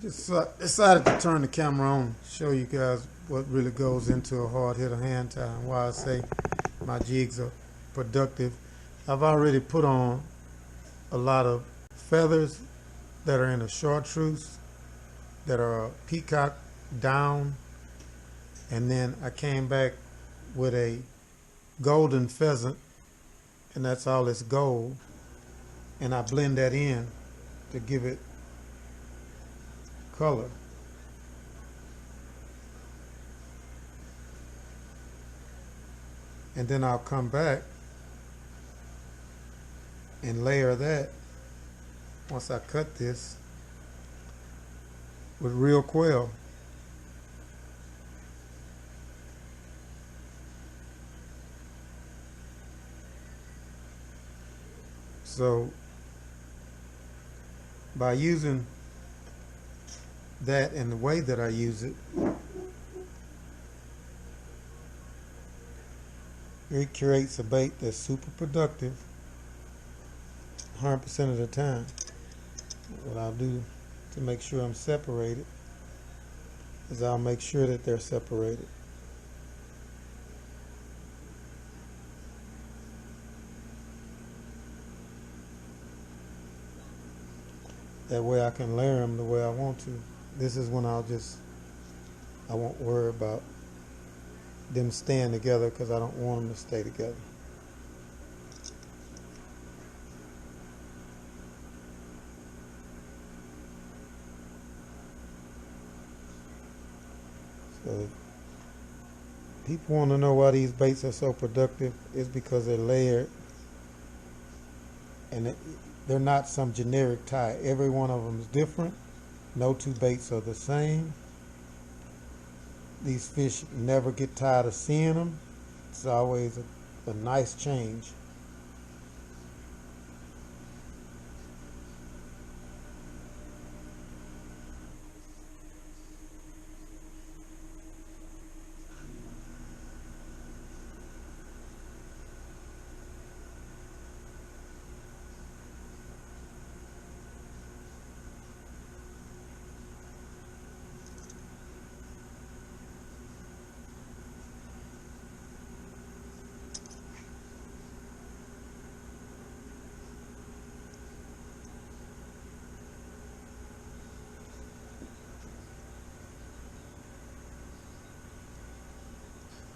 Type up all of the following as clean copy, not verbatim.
Just decided to turn the camera on, show you guys what really goes into a hard hitter hand tie and why I say my jigs are productive. I've already put on a lot of feathers that are in a chartreuse, that are a peacock down, and then I came back with a golden pheasant, and that's all it's gold, and I blend that in to give it color. And then I'll come back and layer that, once I cut this, with real quail. So by using that and the way that I use it, it creates a bait that's super productive 100% of the time. What I'll do to make sure I'm separated is I'll make sure that they're separated. That way I can layer them the way I want to. This is when I won't worry about them staying together, because I don't want them to stay together. So people want to know why these baits are so productive. It's because they're layered, and they're not some generic tie. Every one of them is different. No two baits are the same. These fish never get tired of seeing them. It's always a nice change.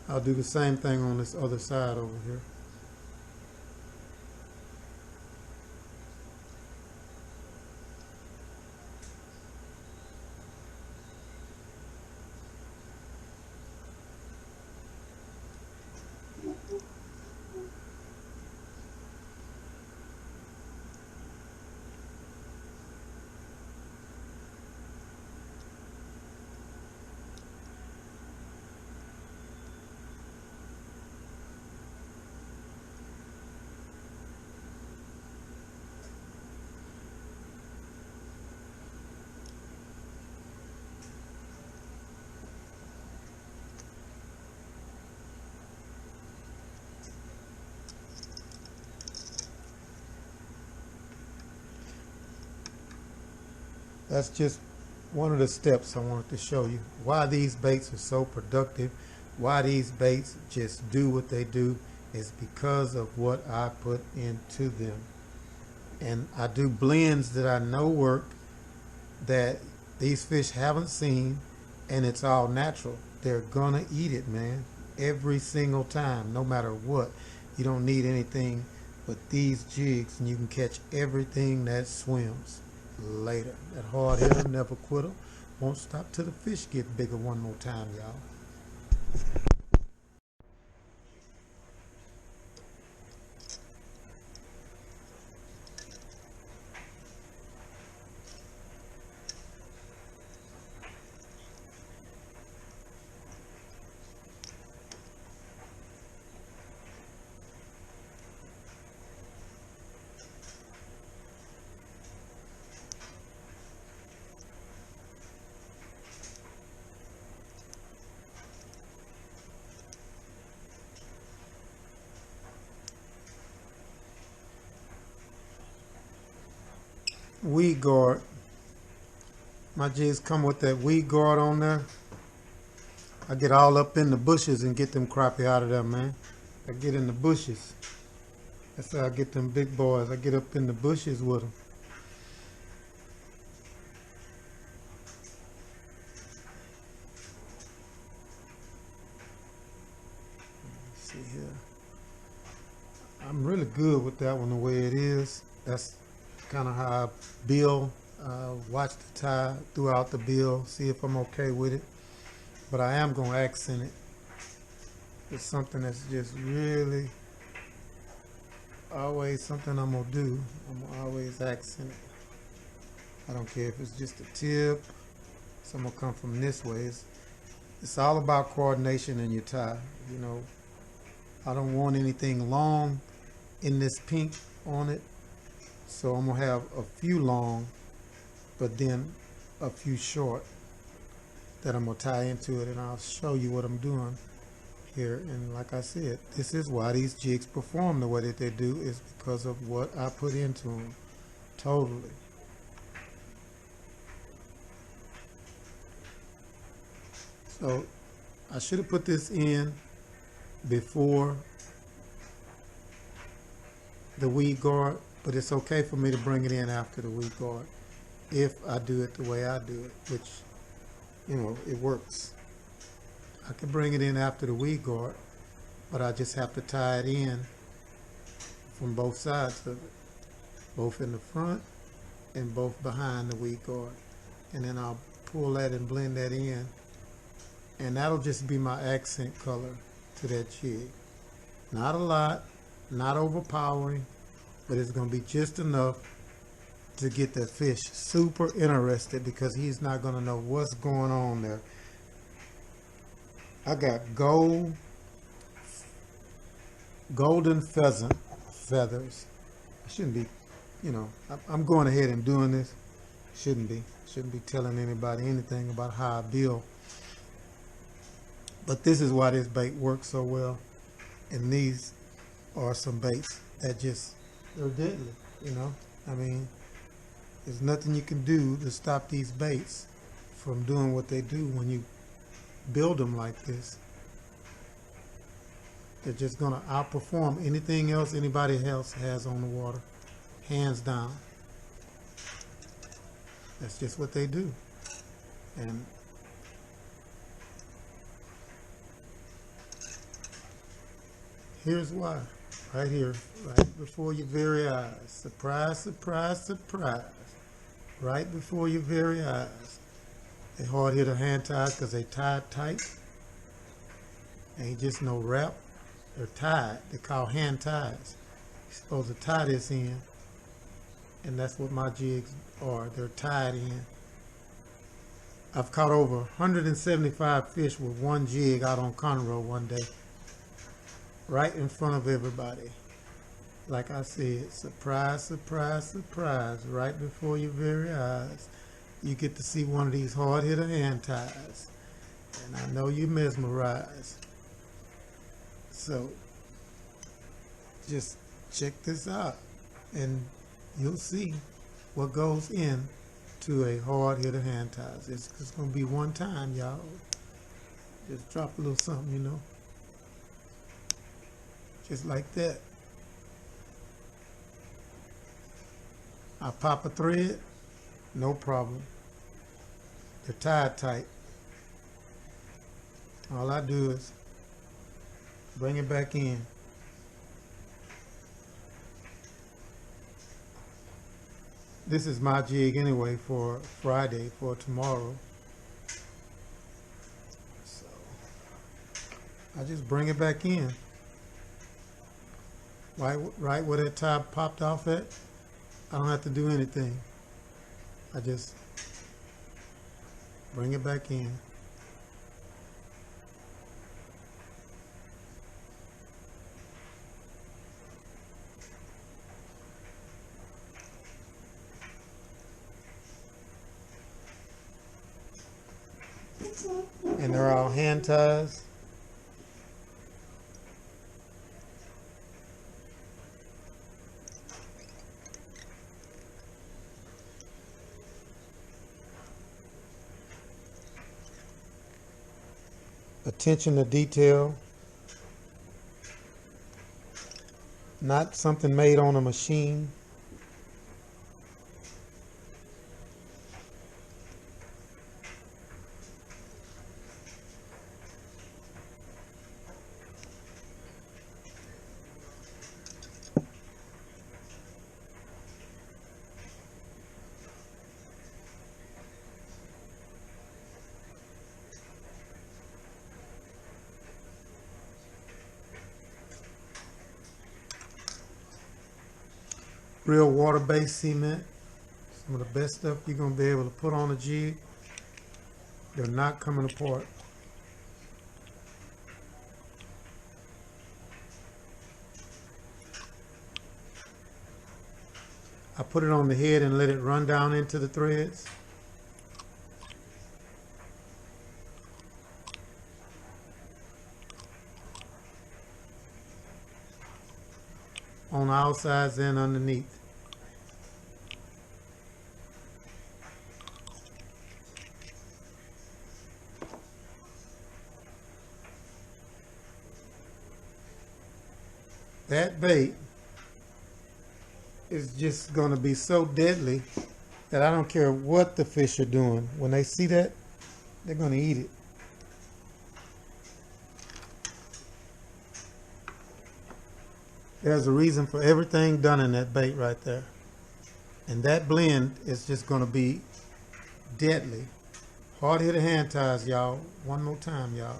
I'll do the same thing on this other side over here. That's just one of the steps I wanted to show you. Why these baits are so productive, why these baits just do what they do, is because of what I put into them. And I do blends that I know work, that these fish haven't seen, and it's all natural. They're gonna eat it, man, every single time, no matter what. You don't need anything but these jigs, and you can catch everything that swims later. That hard hitter, never quitter, won't stop till the fish get bigger one more time, y'all. Weed guard My jigs come with that weed guard on there. I get all up in the bushes and get them crappie out of there, man. I get in the bushes. That's how I get them big boys. I get up in the bushes with them. Let's see here. I'm really good with that one the way it is. That's kind of how I build. Watch the tie throughout the build, see if I'm okay with it. But I am going to accent it. It's something that's just really always something I'm going to do. I'm going to always accent it. I don't care if it's just a tip. Some will come from this way. It's all about coordination in your tie. You know, I don't want anything long in this pink on it. So I'm going to have a few long, but then a few short that I'm going to tie into it, and I'll show you what I'm doing here. And like I said, this is why these jigs perform the way that they do, is because of what I put into them. Totally. So I should have put this in before the weed guard, but it's okay for me to bring it in after the weed guard if I do it the way I do it, which, you know, it works. I can bring it in after the weed guard, but I just have to tie it in from both sides of it, both in the front and both behind the weed guard. And then I'll pull that and blend that in, and that'll just be my accent color to that jig. Not a lot, not overpowering, but it's going to be just enough to get that fish super interested, because he's not going to know what's going on there. I got golden pheasant feathers. I shouldn't be, you know, I'm going ahead and doing this. Shouldn't be telling anybody anything about how I build. But this is why this bait works so well. And these are some baits that just, they're deadly, you know. I mean, there's nothing you can do to stop these baits from doing what they do when you build them like this. They're just going to outperform anything else anybody else has on the water, hands down. That's just what they do. And here's why. Right here, right before your very eyes. Surprise, surprise, surprise. Right before your very eyes. They hard hitter hand ties because they tied tight. Ain't just no wrap. They're tied. They're called hand ties. You're supposed to tie this in. And that's what my jigs are. They're tied in. I've caught over 175 fish with one jig out on Conroe one day. Right in front of everybody. Like I said, surprise, surprise, surprise. Right before your very eyes. You get to see one of these hard hitter hand ties. And I know you're mesmerized. So, just check this out. And you'll see what goes in to a hard hitter hand ties. It's just going to be one time, y'all. Just drop a little something, you know. Just like that. I pop a thread, no problem. They're tied tight. All I do is bring it back in. This is my jig anyway for Friday, for tomorrow. So I just bring it back in. Right where that tie popped off at, I don't have to do anything. I just bring it back in. And they're all hand ties. attention to detail, not something made on a machine. Real water-based cement. Some of the best stuff you're going to be able to put on a jig. They're not coming apart. I put it on the head and let it run down into the threads. On the outsides and underneath. That bait is just going to be so deadly that I don't care what the fish are doing. When they see that, they're going to eat it. There's a reason for everything done in that bait right there. And that blend is just going to be deadly. Hard Hitta Hand Ties, y'all. One more time, y'all.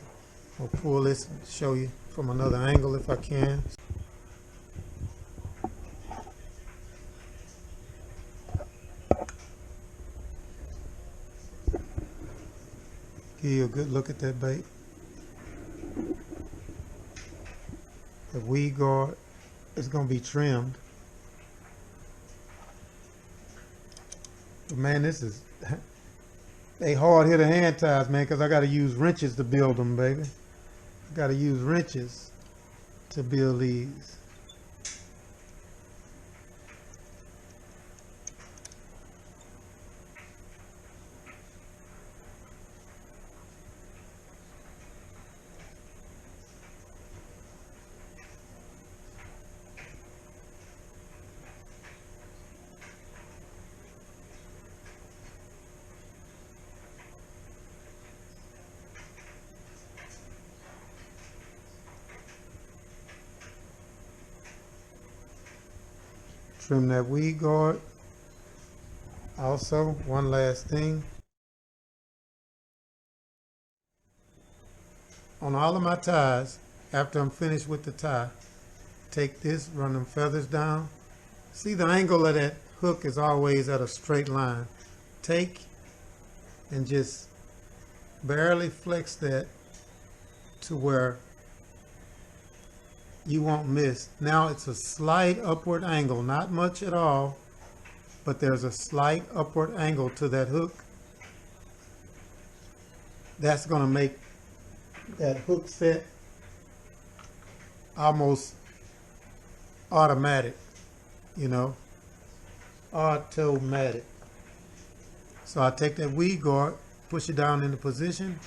I'll pull this and show you from another angle if I can. Give you a good look at that bait. The weed guard is going to be trimmed. But man, this is they hard hitter hand ties, man, because I got to use wrenches to build them, baby. I got to use wrenches to build these. Trim that weed guard. Also, one last thing. On all of my ties, after I'm finished with the tie, take this, run them feathers down. See, the angle of that hook is always at a straight line. Take and just barely flex that to where you won't miss. Now it's a slight upward angle, not much at all, but there's a slight upward angle to that hook. That's going to make that hook set almost automatic, you know, automatic. So I take that weed guard, push it down into position,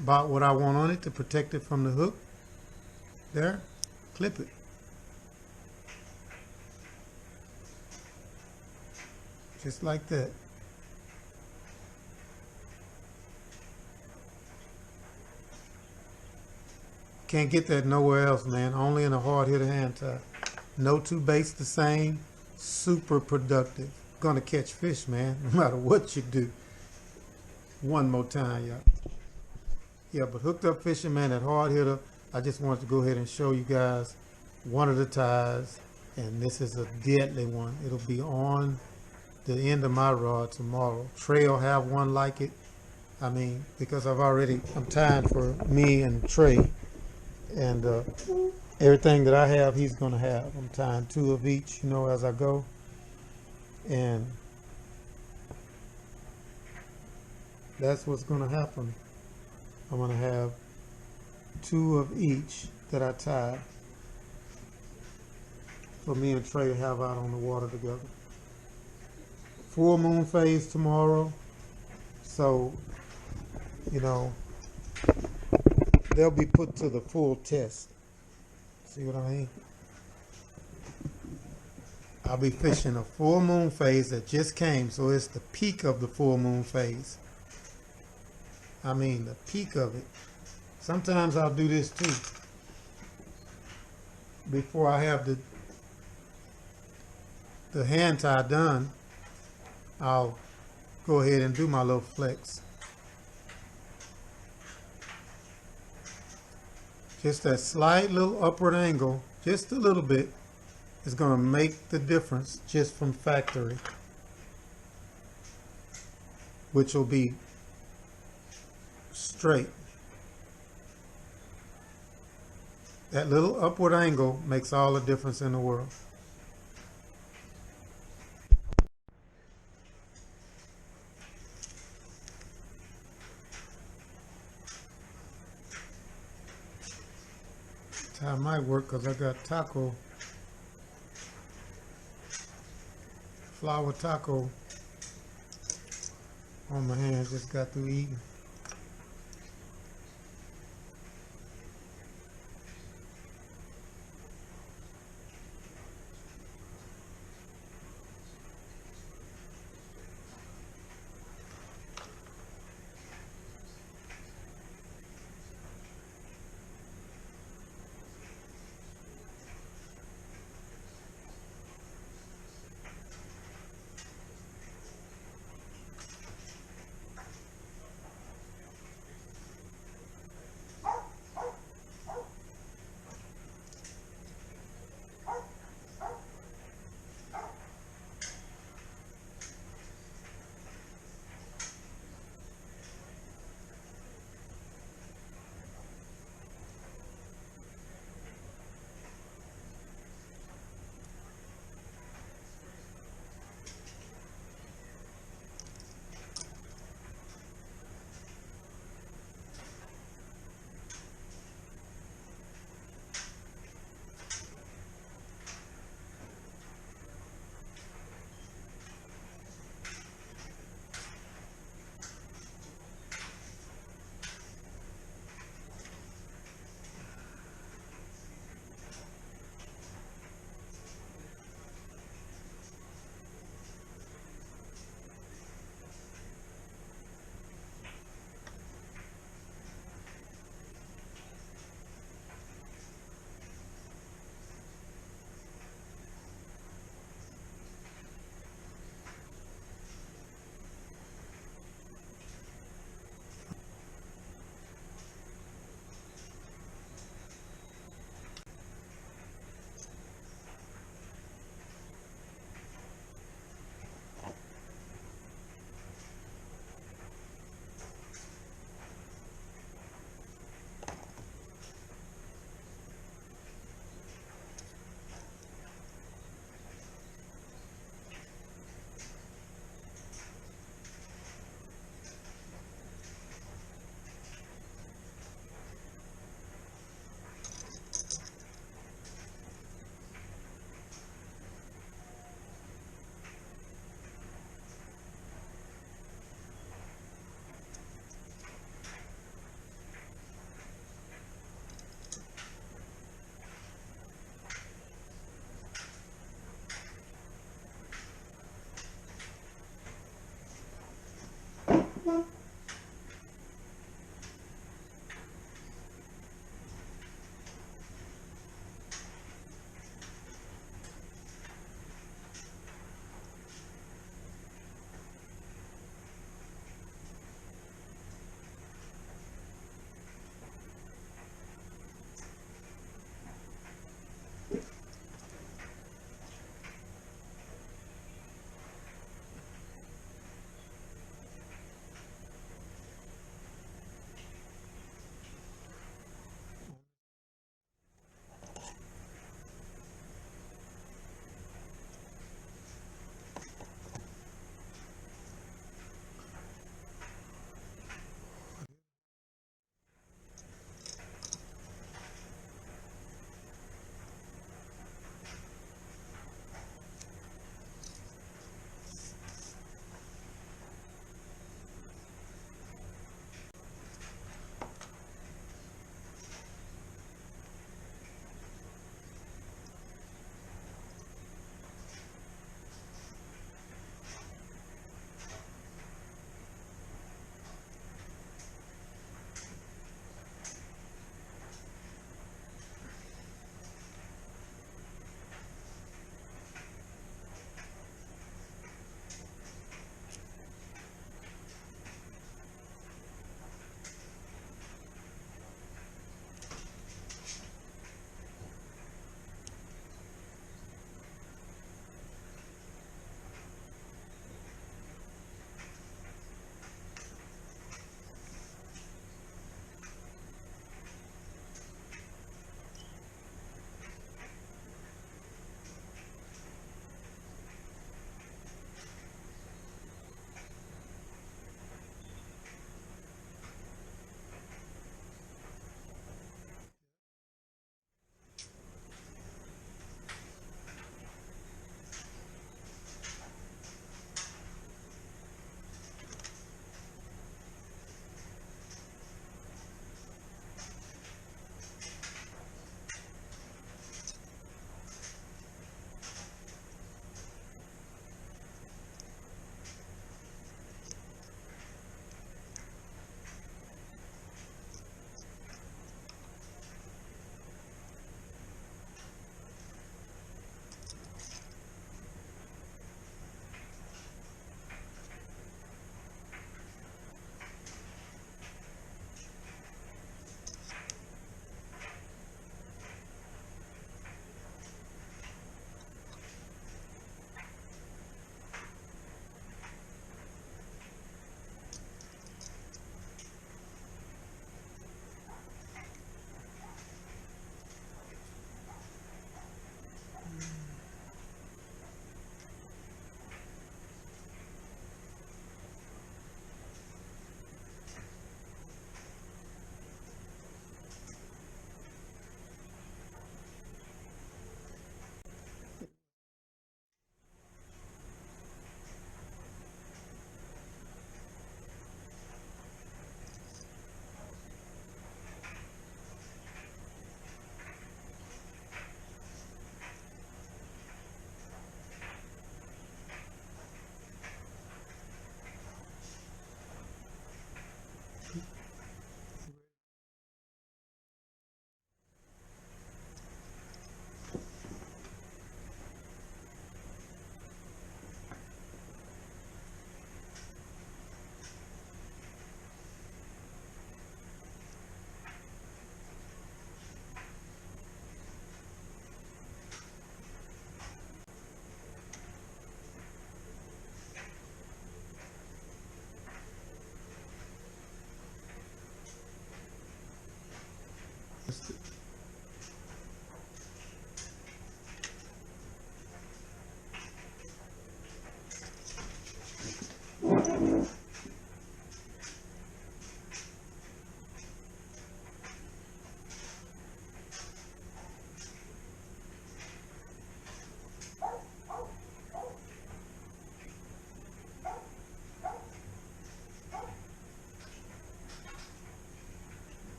about what I want on it to protect it from the hook. There, clip it. Just like that. Can't get that nowhere else, man. Only in a hard hitter hand tie. No two baits the same. Super productive. Gonna catch fish, man, no matter what you do. One more time, y'all. Yeah, but hooked up Fisherman at Hard Hitta. I just wanted to go ahead and show you guys one of the ties, and this is a deadly one. It'll be on the end of my rod tomorrow. Trey will have one like it. I mean, because I'm tying for me and Trey, and everything that I have, he's gonna have. I'm tying 2 of each, you know, as I go, and that's what's gonna happen. I'm going to have 2 of each that I tie for me and Trey to have out on the water together. Full moon phase tomorrow, so you know, they'll be put to the full test. See what I mean? I'll be fishing a full moon phase that just came, so it's the peak of the full moon phase. I mean, the peak of it. Sometimes I'll do this too. Before I have the hand tie done, I'll go ahead and do my little flex. Just that slight little upward angle, just a little bit, is going to make the difference just from factory, which will be straight. That little upward angle makes all the difference in the world. Tie might work because I got flour taco on my hands, just got through eating.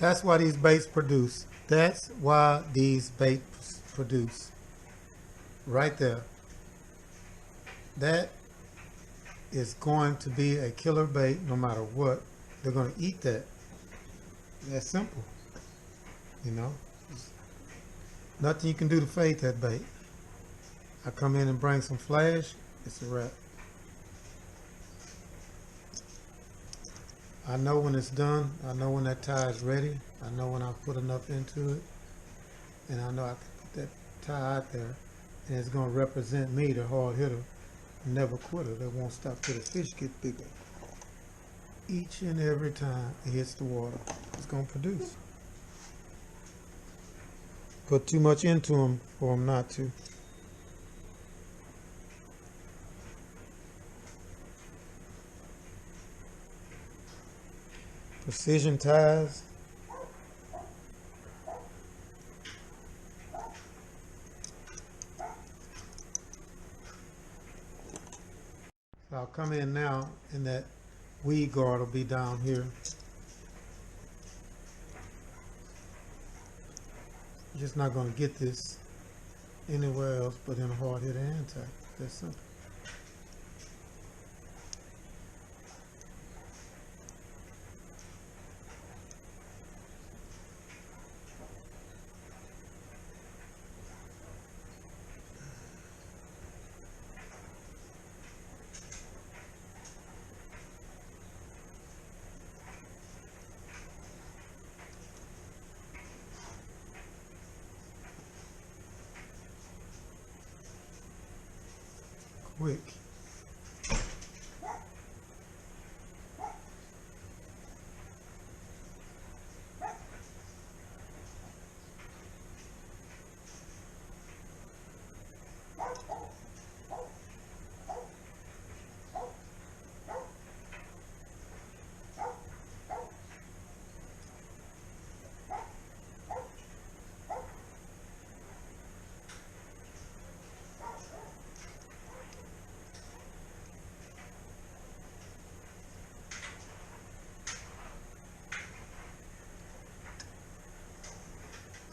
That's why these baits produce. That's why these baits produce. Right there. That is going to be a killer bait no matter what. They're going to eat that. That's simple. You know? There's nothing you can do to fade that bait. I come in and bring some flash, it's a wrap. I know when it's done. I know when that tie is ready. I know when I've put enough into it. And I know I can put that tie out there. And it's going to represent me, the hard hitter, never quitter, that won't stop till the fish get bigger. Each and every time it hits the water, it's going to produce. Put too much into them for them not to. Precision ties. So I'll come in now and that weed guard will be down here. You're just not going to get this anywhere else but in a hard hitter hand tie. That's simple. Quick.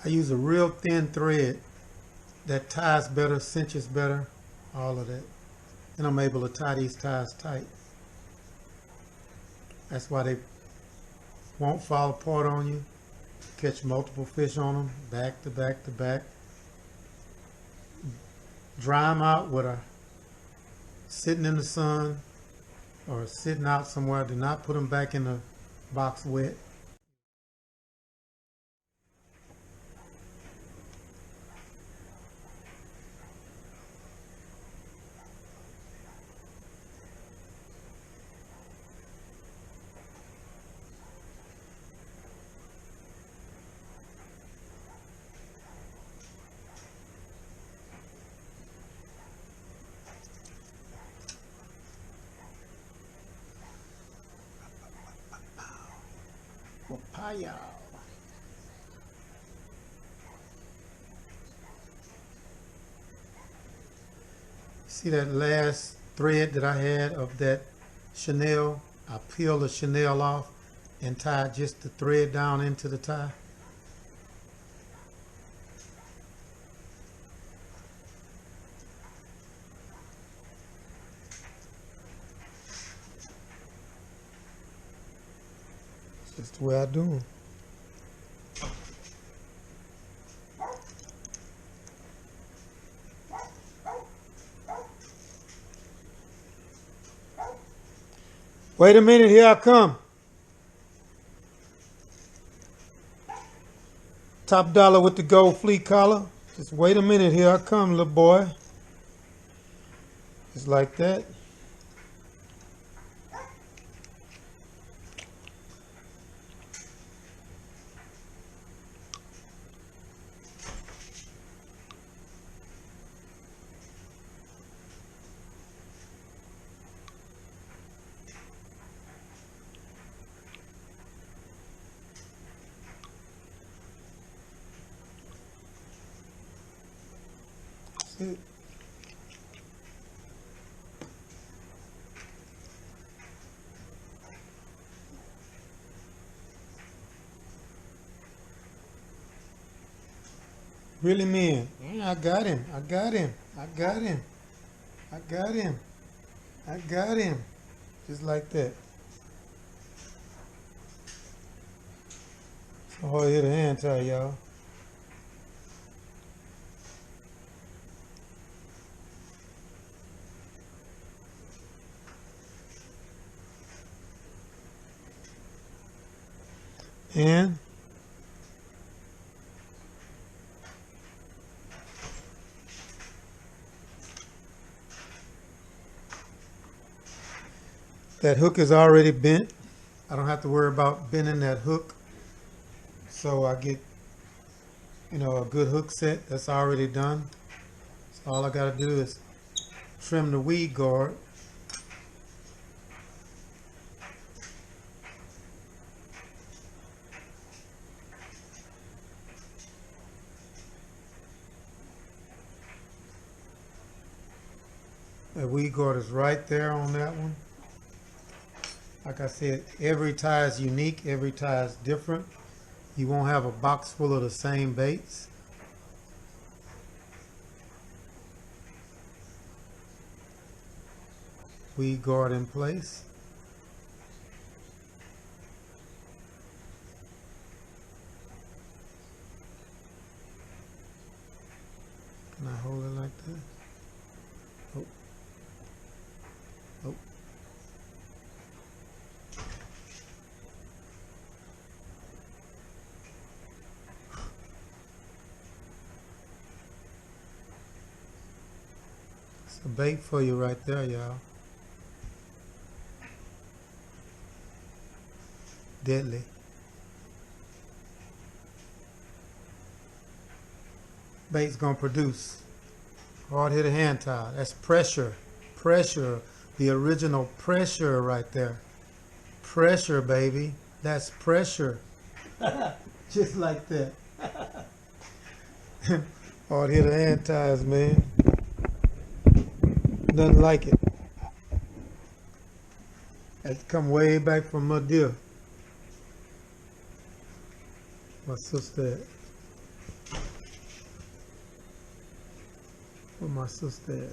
I use a real thin thread that ties better, cinches better, all of that. And I'm able to tie these ties tight. That's why they won't fall apart on you. Catch multiple fish on them, back to back to back. dry them out with a sitting in the sun or sitting out somewhere. Do not put them back in the box wet. Papaya. See that last thread that I had of that chenille? I peeled the chenille off and tied just the thread down into the tie. That's the way I do them. Wait a minute, here I come. Top dollar with the gold fleet collar. Just wait a minute, here I come, little boy. Just like that. That's it. Really, man? Yeah, I got him. I got him. I got him. I got him. I got him. Just like that. It's a hard hitter hand tie, y'all. And that hook is already bent. I don't have to worry about bending that hook. So I get, a good hook set that's already done. So all I got to do is trim the weed guard. The weed guard is right there on that one. Like I said, every tie is unique, every tie is different. You won't have a box full of the same baits. Weed guard in place. Can I hold it like that? Oh. Oh. It's a bait for you right there, y'all. Deadly. Bait's gonna produce. Hard hitter hand tie. That's pressure. Pressure. The original pressure right there. Pressure, baby. That's pressure. Just like that. Hard hitter hand ties, man. Nothing like it. That's come way back from my dear. My sister. Where my sister at?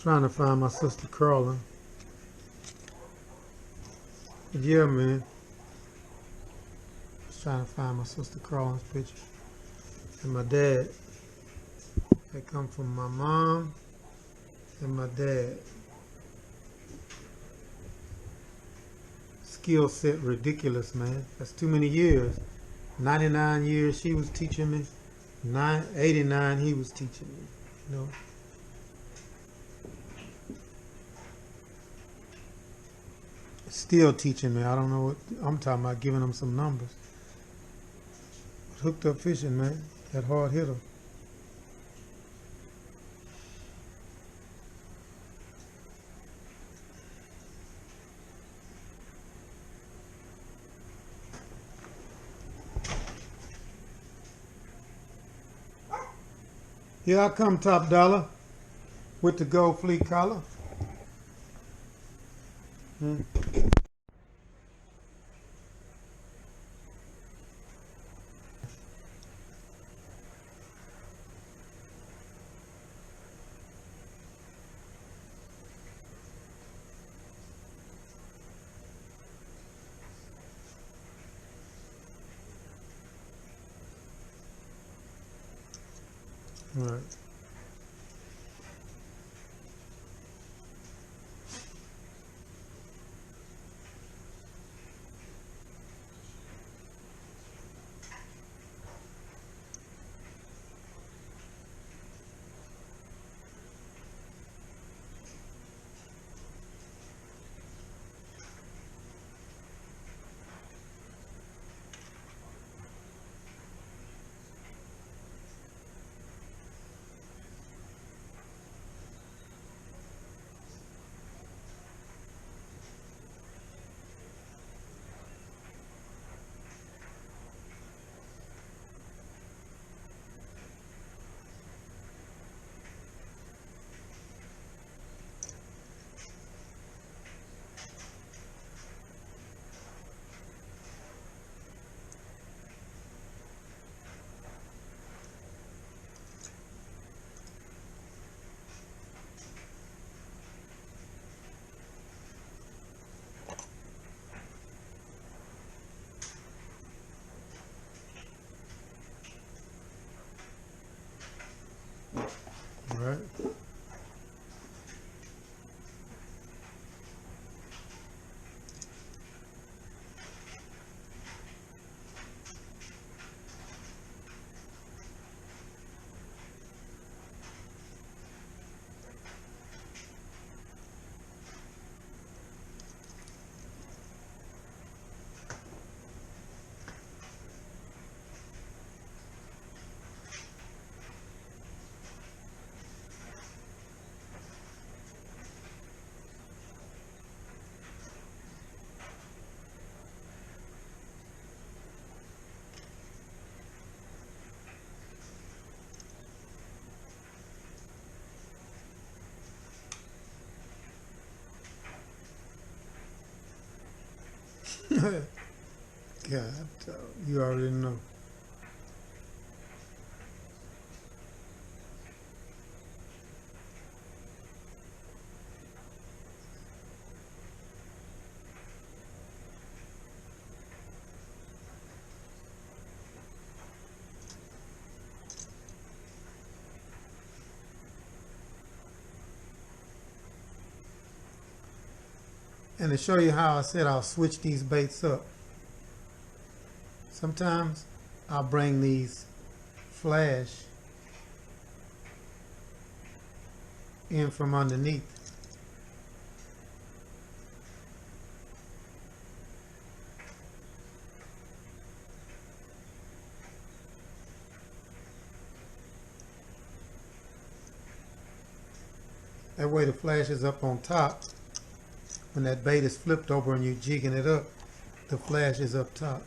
trying to find my sister crawling. Yeah, man. I was trying to find my sister crawling's picture. And my dad. They come from my mom and my dad. Skill set ridiculous, man. That's too many years. 99 years she was teaching me. 89 he was teaching me. You know. Still teaching me. I don't know what I'm talking about, giving them some numbers. Hooked up fishing, man. That hard hitter. Here I come, Top Dollar, with the gold fleet collar. Right. Right. God, you already know. And to show you how I said I'll switch these baits up, sometimes I'll bring these flash in from underneath. That way the flash is up on top. When that bait is flipped over and you're jigging it up, the flash is up top.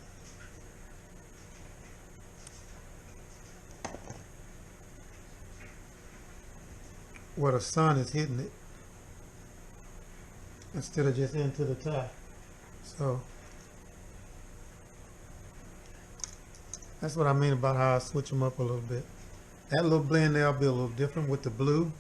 Where the sun is hitting it, instead of just into the top. So that's what I mean about how I switch them up a little bit. That little blend there will be a little different with the blue.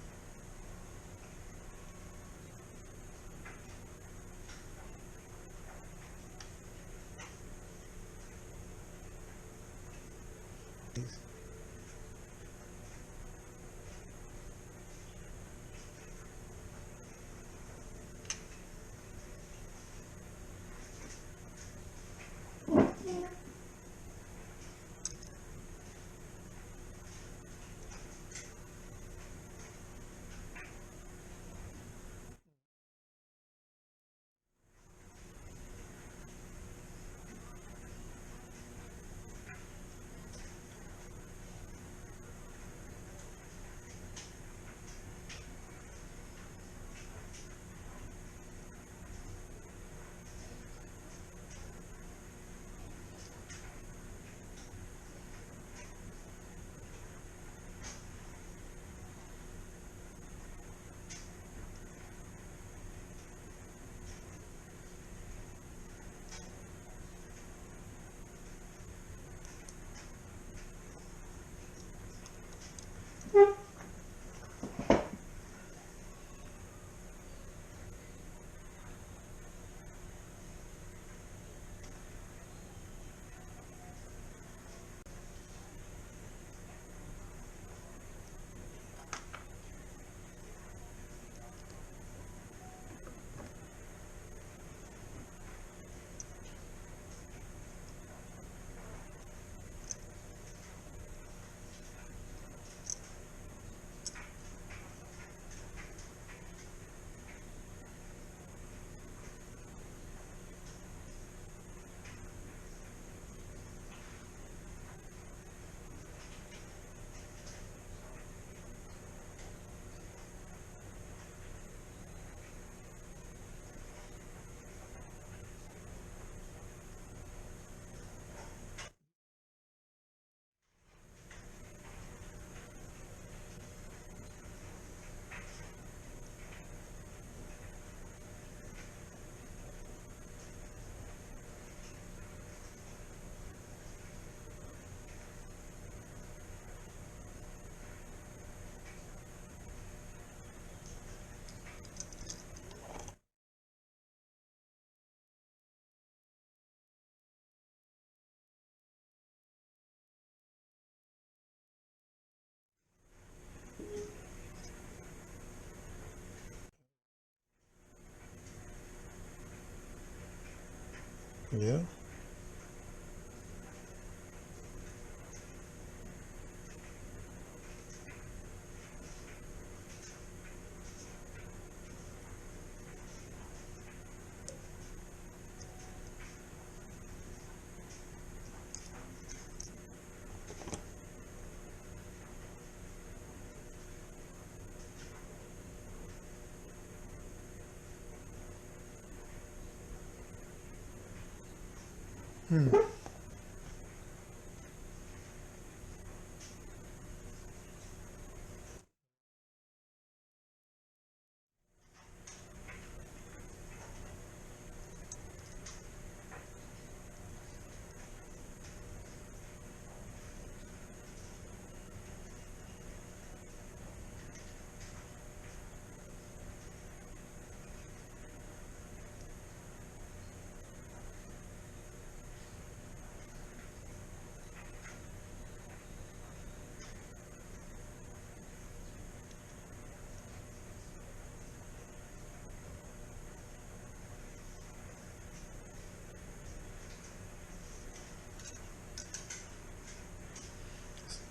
Yeah.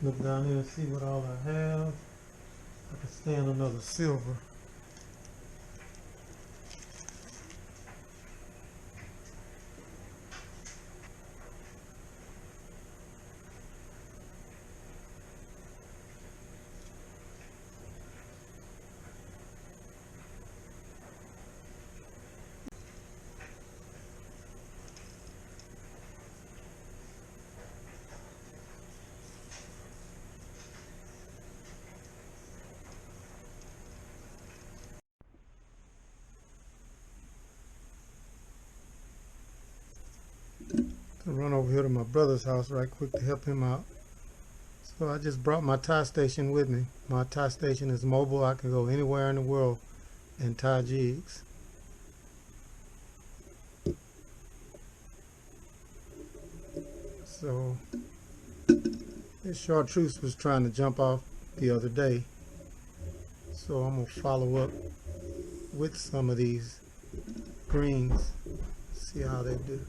Look down here and see what all I have. I can stand another silver. To run over here to my brother's house right quick to help him out. So I just brought my tie station with me. My tie station is mobile. I can go anywhere in the world and tie jigs. So This chartreuse was trying to jump off the other day, so I'm gonna follow up with some of these greens, see how they do.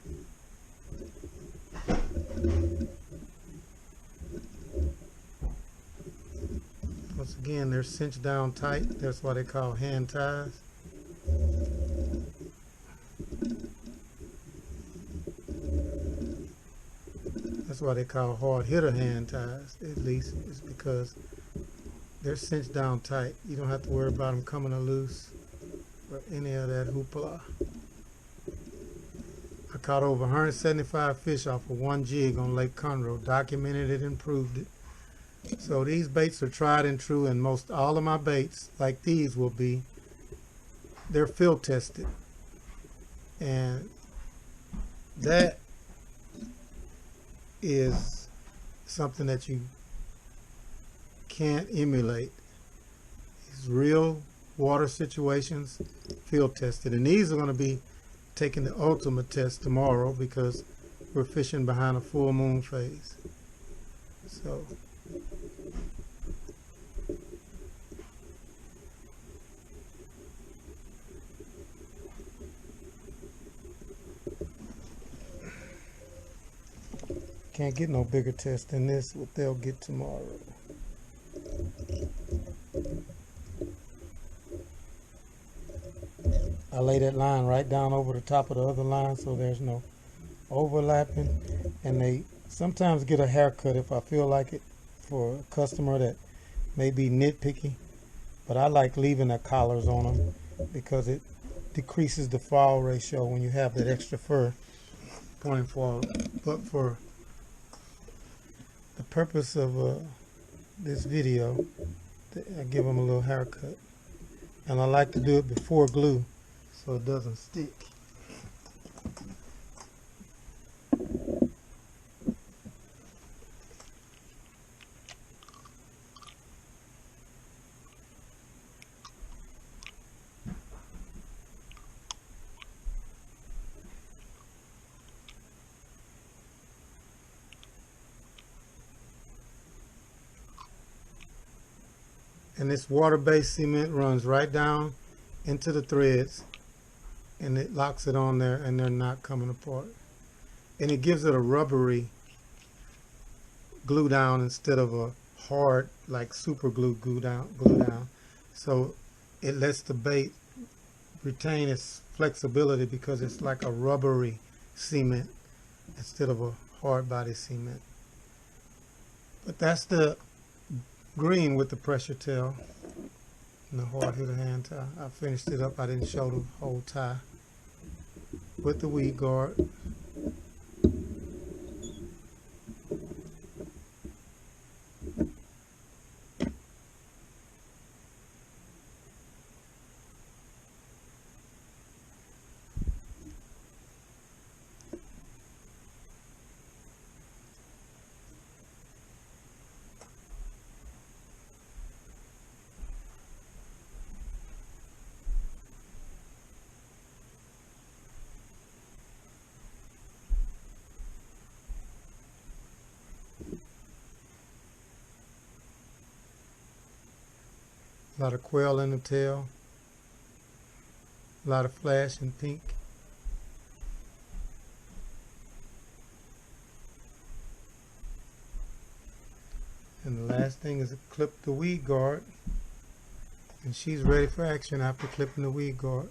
Once again, they're cinched down tight. That's why they call hand ties. That's why they call hard hitter hand ties, at least, is because they're cinched down tight. You don't have to worry about them coming loose or any of that hoopla. I caught over 175 fish off of one jig on Lake Conroe, documented it and proved it. So these baits are tried and true, and most all of my baits, like these, will be, they're field tested. And that is something that you can't emulate. These real water situations, field tested. And these are going to be taking the ultimate test tomorrow because we're fishing behind a full moon phase. So can't get no bigger test than this, what they'll get tomorrow. I lay that line right down over the top of the other line so there's no overlapping, and they sometimes get a haircut if I feel like it for a customer that may be nitpicky, but I like leaving the collars on them because it decreases the fall ratio when you have that extra fur pointing forward. But for the purpose of this video, I give them a little haircut, and I like to do it before glue so it doesn't stick. And this water-based cement runs right down into the threads, and it locks it on there, and they're not coming apart. And it gives it a rubbery glue down instead of a hard, like super glue down. So it lets the bait retain its flexibility because it's like a rubbery cement instead of a hard body cement. But that's the green with the pressure tail and the hard hitter hand tie. I finished it up. I didn't show the whole tie with the weed guard. A lot of quail in the tail, a lot of flash and pink. And the last thing is to clip the weed guard, and she's ready for action after clipping the weed guard.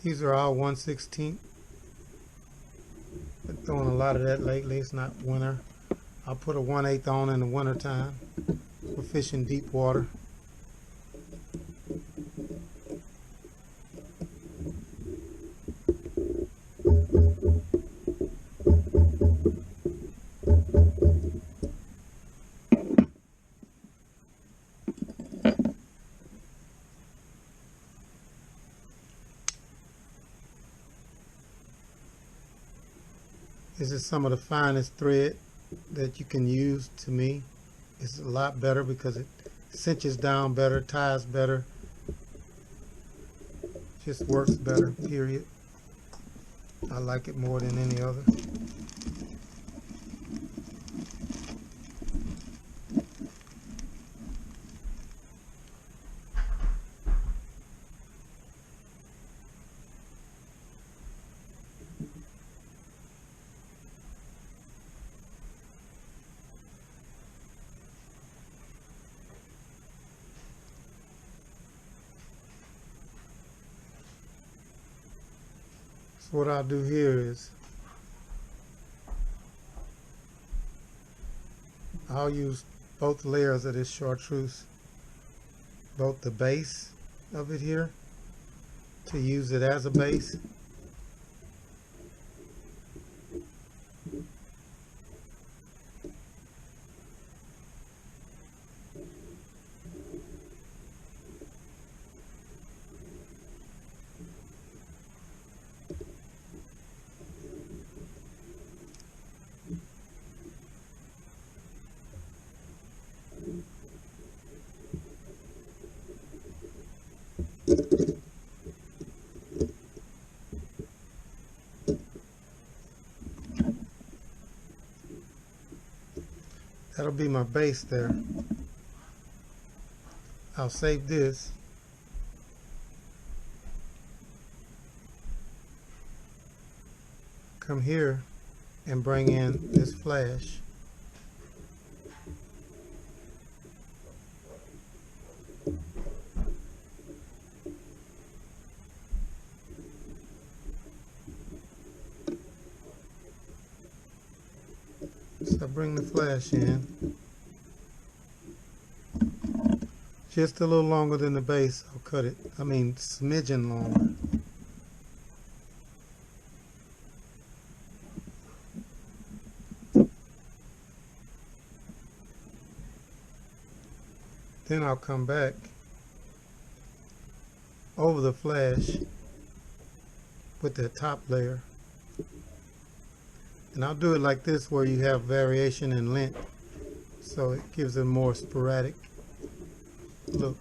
These are all 1/16. Been throwing a lot of that lately. It's not winter. I'll put a 1/8 on in the winter time. We're fishing deep water. This is some of the finest thread that you can use. To me, it's a lot better because it cinches down better, ties better, just works better, period. I like it more than any other. So what I'll do here is I'll use both layers of this chartreuse, both the base of it here, to use it as a base, that'll be my base there. I'll save this. Come here and bring in this flash. So bring the flash in. Just a little longer than the base. I'll cut it. I mean, smidgen longer. Then I'll come back over the flash with the top layer. And I'll do it like this where you have variation in length, so it gives a more sporadic look.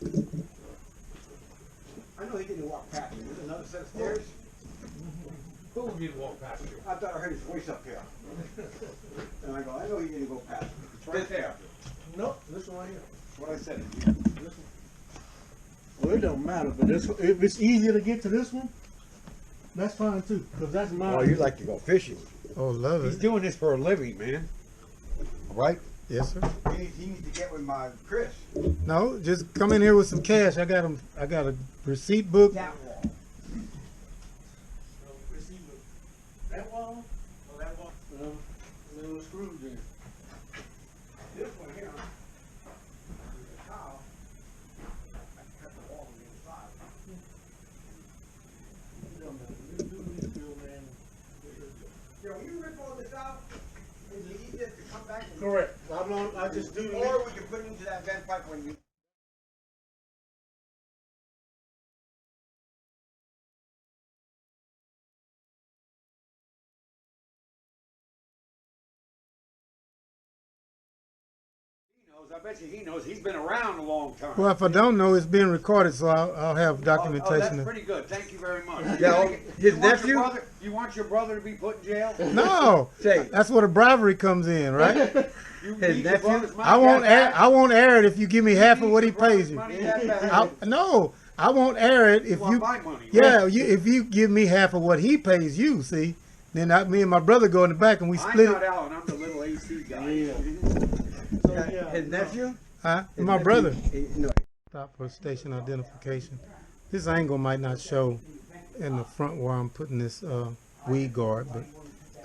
I know he didn't walk past me. There's another set of stairs. Who did walk past you? I thought I heard his voice up here. And I go, I know he didn't go past me. It's right there. No, this one right here. That's what I said. This one. Well, it don't matter, but this, if it's easier to get to this one, that's fine too, because that's mine. Oh, you like to go fishing. Oh, love He's it. doing this for a living, man. All right? Yes, sir. He needs to get with my Chris. No, just come in here with some cash. I got a receipt book. That wall. That wall? Or that wall? Little screws in. This one here. There's a towel. I cut the wall on the inside. Yeah, when you rip all this out, is it easier to come back and Correct. I just do. or we can put it into that vent pipe when you. He knows. I bet you he knows. He's been around a long time. Well, if I don't know, it's being recorded, so I'll have Oh, documentation. that's pretty good. Thank you very much. Yeah, his nephew? You want your brother to be put in jail? No, Say, that's where the bribery comes in, right? You His need your nephew? brother's money I won't that air. I won't air it if you give me half bad? of what he Need your brother's pays you. money that bad? No, I won't air it if want you. my money, Yeah, if you give me half of what he pays you, see, then me and my brother go in the back and we split I'm not it. Alan. I'm the little AC guy. Yeah. yeah, his nephew? Huh? His My nephew- brother. No. Stop for station identification. This angle might not show in the front where I'm putting this weed guard, but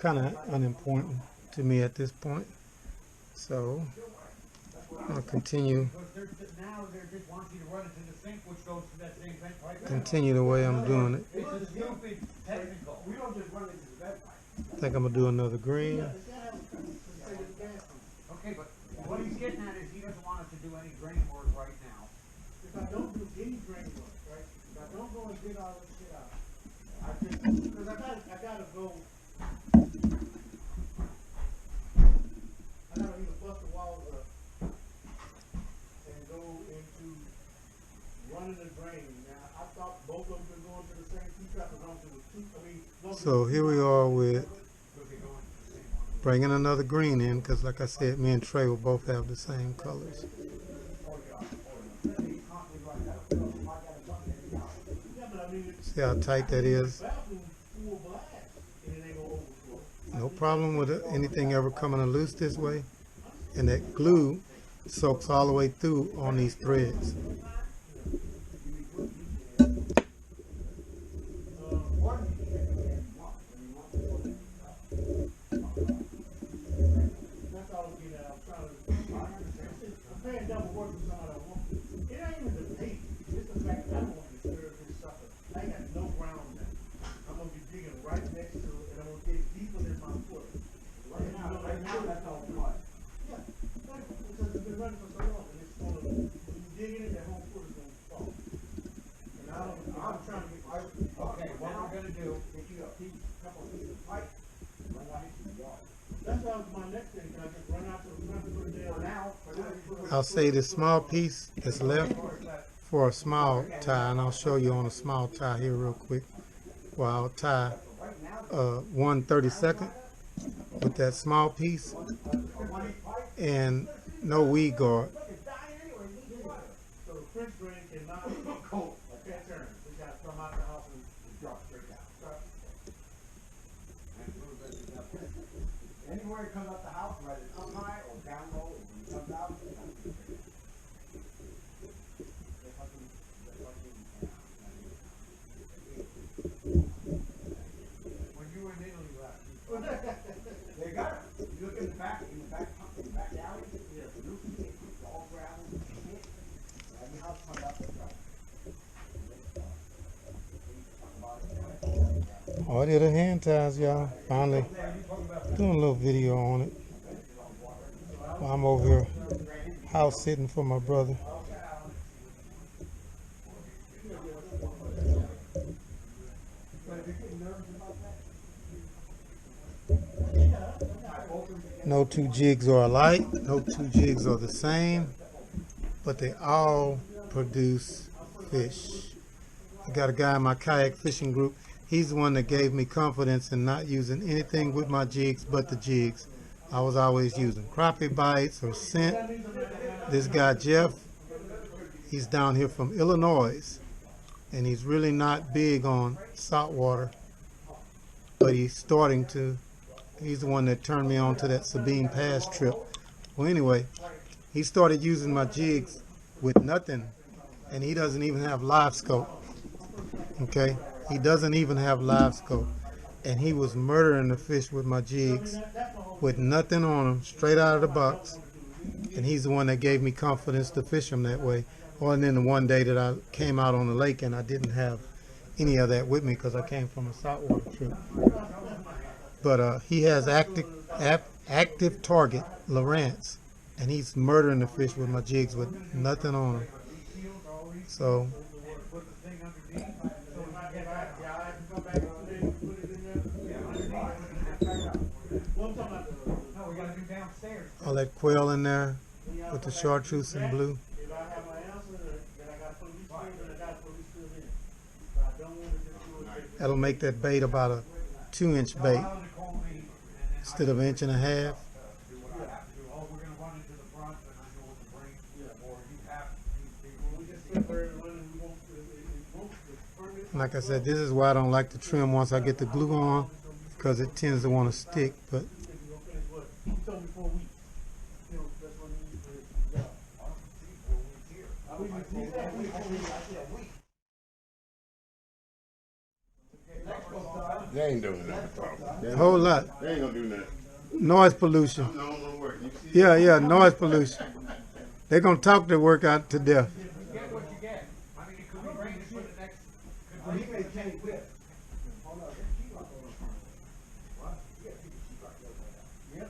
kind of unimportant to me at this point. So I'll continue the way I'm doing it. We don't just run into the vent pipe. I think I'm gonna do another green. Okay, but what he's getting at is he doesn't want us to do any drain work right now. If I don't do any drain work, right? If I don't go and get all this shit out, because I gotta go grain. Now, I thought both of them been going to the same two trap as long as it was two. I mean, as long as it So was here two we trap. are with bringing another green in, because like I said, me and Trey will both have the same colors. Yeah, but I mean, See how tight that is? bathroom full blast, and it ain't gonna overflow. No problem with anything ever coming loose this way. And that glue soaks all the way through on these threads. That's all I'm getting at. I'm trying to. I'm paying double work for somebody I want. It ain't even the pay. It's the fact that I don't want to disturb this sucker. I ain't got no ground now. I'm gonna be digging right next to it, and I'm gonna dig deeper than my foot. Right now, that's all mud. Yeah, because it's been running for so long, and it's gonna. When you dig in it, that whole foot is gonna fall. And I'm trying to get. Okay, what we're gonna do, Get you a piece, couple of pieces of pipe, run out into the yard. That's why my next thing. Can I just run out to the front and put it For down? now, you put I'll say this small piece that's left for a small tie, and I'll show you on a small tie here real quick. Well, I'll tie 1/32 with that small piece and no weed guard. it's dying anyway, you need water. So the French drain cannot. Cold. I can't turn it. We gotta come out the house and. Drop straight down. Anywhere it comes out the house, whether it's up high or down low, or when it comes out, it's not gonna be straight. when you were in Italy last, They got it. You look in the back alley, there's roof shit, it's all gravel, shit. Every house comes out the front. Hard Hitta Hand Ties, y'all. Finally doing a little video on it. While I'm over here house sitting for my brother. No two jigs are alike, no two jigs are the same, but they all produce fish. I got a guy in my kayak fishing group. He's the one that gave me confidence in not using anything with my jigs but the jigs. I was always using crappie bites or scent. This guy Jeff, he's down here from Illinois, and he's really not big on saltwater, but he's starting to. He's the one that turned me on to that Sabine Pass trip. Well, anyway, he started using my jigs with nothing, and he doesn't even have live scope. Okay, he doesn't even have live scope, and he was murdering the fish with my jigs with nothing on them, straight out of the box. And he's the one that gave me confidence to fish them that way. Or then the one day that I came out on the lake and I didn't have any of that with me because I came from a saltwater trip. But he has active target, Lawrence, and he's murdering the fish with my jigs with nothing on them. So put the thing underneath, so when I get back, Yeah, I can come back today and put it in there. Well, I'm talking about the. no, we gotta do downstairs. all that quail in there with the chartreuse and blue. If I have my answer, then I got police still, then I got police still in. But I don't want to just do it. That'll make that bait about a 2-inch bait Tell them to call me, and then instead of an 1.5 inches. do what I have to do. Oh, we're gonna run into the front, and I know what to bring, or you have these people. We just sit there and run and we won't, it won't, the permit. Like I said, this is why I don't like to trim once I get the glue on, because it tends to want to stick. But You gonna finish what? He told me 4 weeks. You know, that's what he needs to, yeah. He said we, I said a week. They ain't doing nothing. a whole lot. They ain't gonna do nothing. Noise pollution. No, it won't work. You see? Yeah, noise pollution. They're going to talk their work out to death. You get what you get. I mean, it could be raining for the next, Well, he may change whip. Hold on, there's sheetrock over there. What? You gotta keep the sheetrock over there. Yep.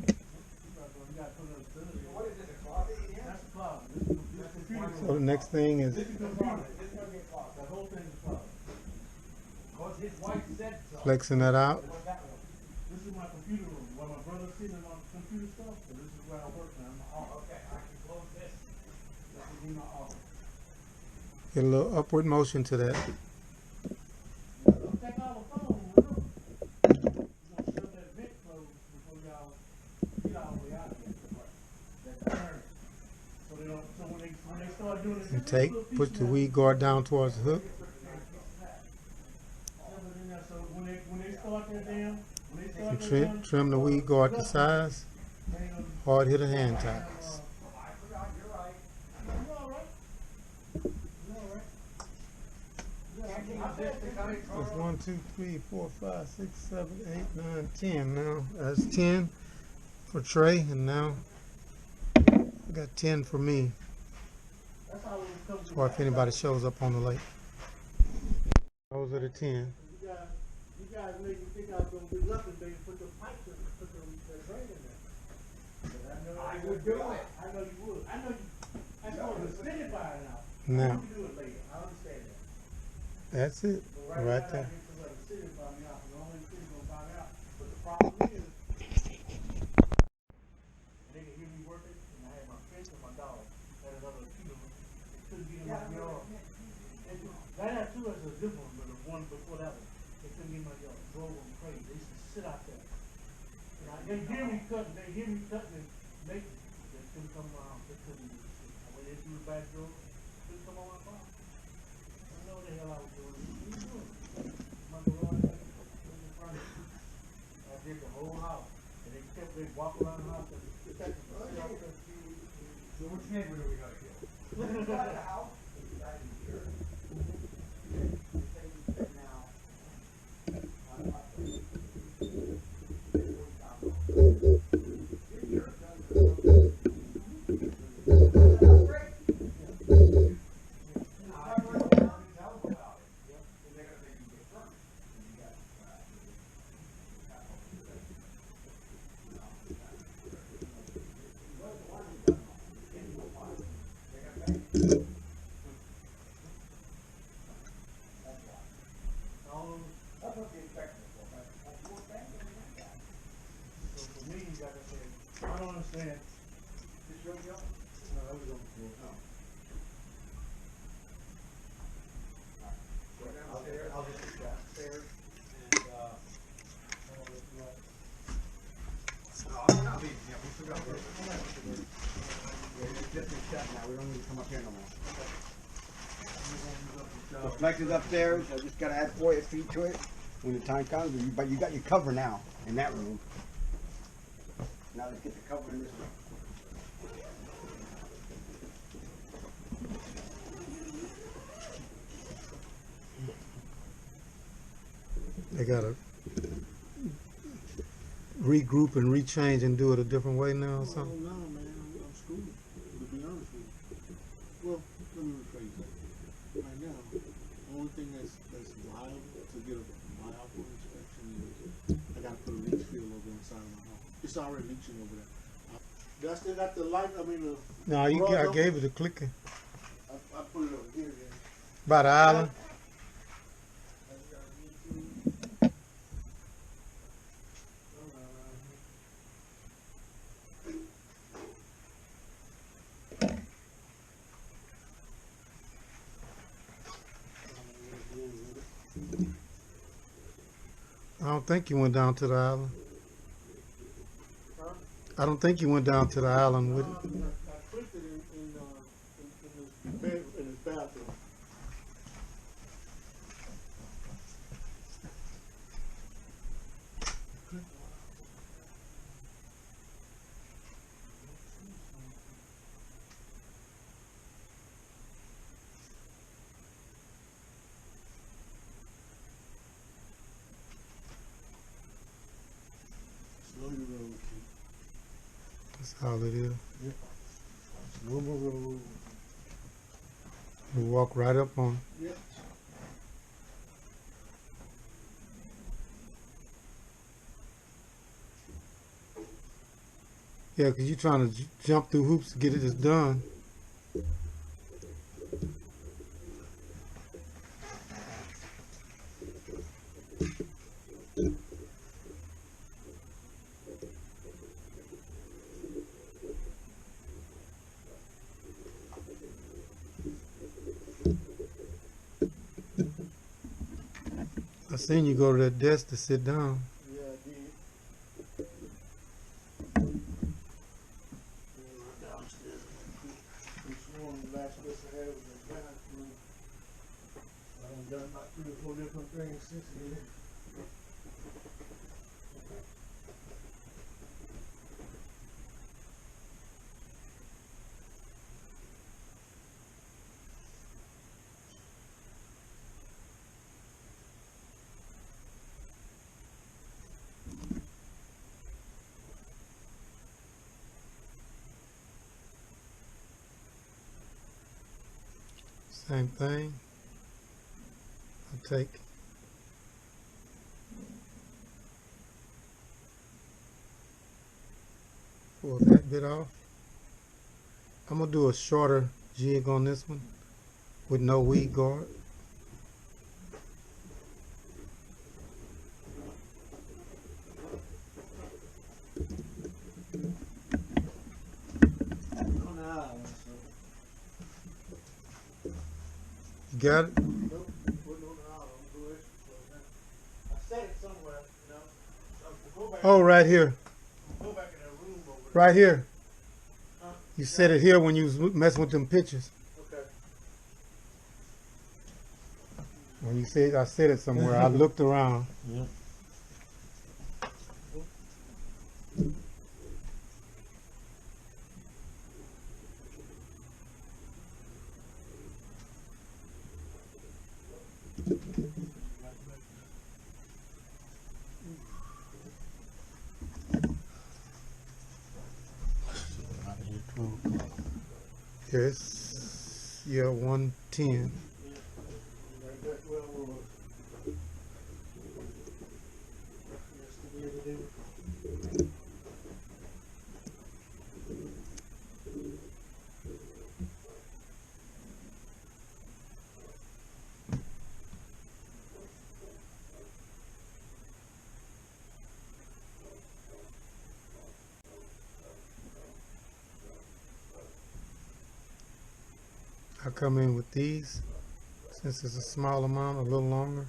You gotta put it in the What is this, a closet in here? That's the closet. This is computer So room. the next thing is This is computer. This is gonna get closet. The whole thing is closet. cause his wife said so. flexing that out. What's that one? This is my computer room. While my brother's sitting on computer stuff, so this is where I work now. Oh, okay, I can close this. This is in my office. Get a little upward motion to that. Don't take all the phone, remember? You're gonna shove that vent closed before y'all get all the way out there. That turn. So they don't, so when they start doing this. And take, put the weed guard down towards the hook. So when they start that damn, when they start And that trim the weed guard to size. Hard hitter hand ties. That's 1, 2, 3, 4, 5, 6, 7, 8, 9, 10 now. That's 10 for Trey, and now I got 10 for me. Or if anybody shows up on the lake. Those are the 10. You guys made me think I was gonna do nothing, baby. Put the pipes in, put the drain in there. But I would do it. I know you would. I know you. That's going to city by now. Now. You can do it later. I understand that. That's it, But right now, there. I get to let the city buy me out. The only city's gonna buy me out. But the problem is, they can hear me working, and I had my fish and my dog. Had another kilo. It couldn't get in my yard. That had two as a different one, but the one before that one, they couldn't get in my yard. Drove them crazy. They used to sit out there. They hear me cutting, and make it. They couldn't come around. They couldn't do shit. I went in through the back door, couldn't come on my farm. I know what the hell I was doing. What are you doing? My garage, in the front of it. I did the whole house. And they walk around the house and protect me. So which neighbor do we gotta kill? So for me, like I said, I don't understand. This your job? No, that was on the floor. No. I'll just go downstairs and, I'm not leaving, yeah, we still got work. it's just a shut now, we don't need to come up here no more. The flex is upstairs. I just gotta add 4 feet to it when the time comes. But you got your cover now in that room. Now let's get the cover in this room. They gotta regroup and rechange and do it a different way now or Oh, something. no, man, I'm screwed, to be honest with you. Well, let me rephrase that. Right now, the only thing that's liable to get a viable inspection is I gotta put a leach field over inside of my house. It's already leaching over there. Do I still got the light, No, I gave it a clicking. I put it over here then. By the island. I don't think you went down to the island. I don't think you went down to the island with it. I clicked it in his bathroom. Slow your roll, kid. That's all it is. Slow my roll. You walk right up on it. Yep. Yeah, 'cause you're trying to jump through hoops to get it done. seen you go to that desk to sit down. Yeah, I did. Yeah, we're downstairs. This morning, the last place I had was in the bathroom. I done done about 3 or 4 different things since then. Same thing. I'll take pull that bit off. I'm gonna do a shorter jig on this one with no weed guard. On the island, so. You got it? Nope, putting on the island. I'm going to extra close now. I set it somewhere, you know. So go back. Oh, right here. Go back in that room over there. Right here. Huh? You set it here when you was messing with them pictures. Okay. When you said I said it somewhere, I looked around. Yeah. Yes. Yeah, 110. Right back where I was. Yesterday. I come in with these, since it's a small amount, a little longer.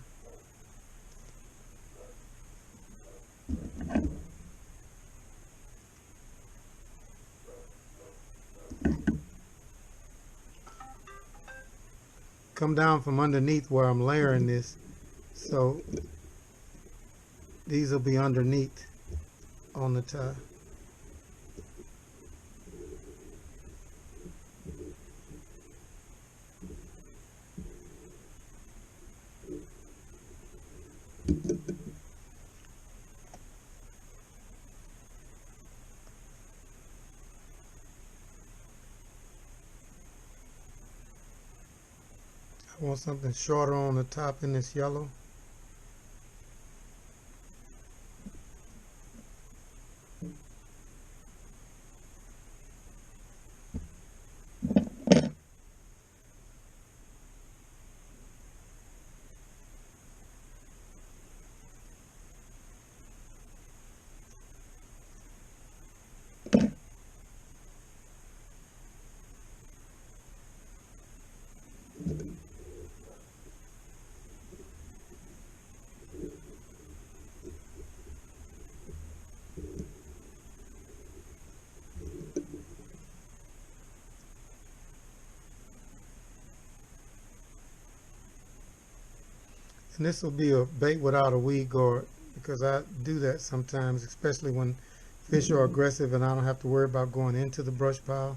Come down from underneath where I'm layering this, so these will be underneath on the tie. I want something shorter on the top in this yellow. And this will be a bait without a weed guard, because I do that sometimes, especially when fish are aggressive and I don't have to worry about going into the brush pile.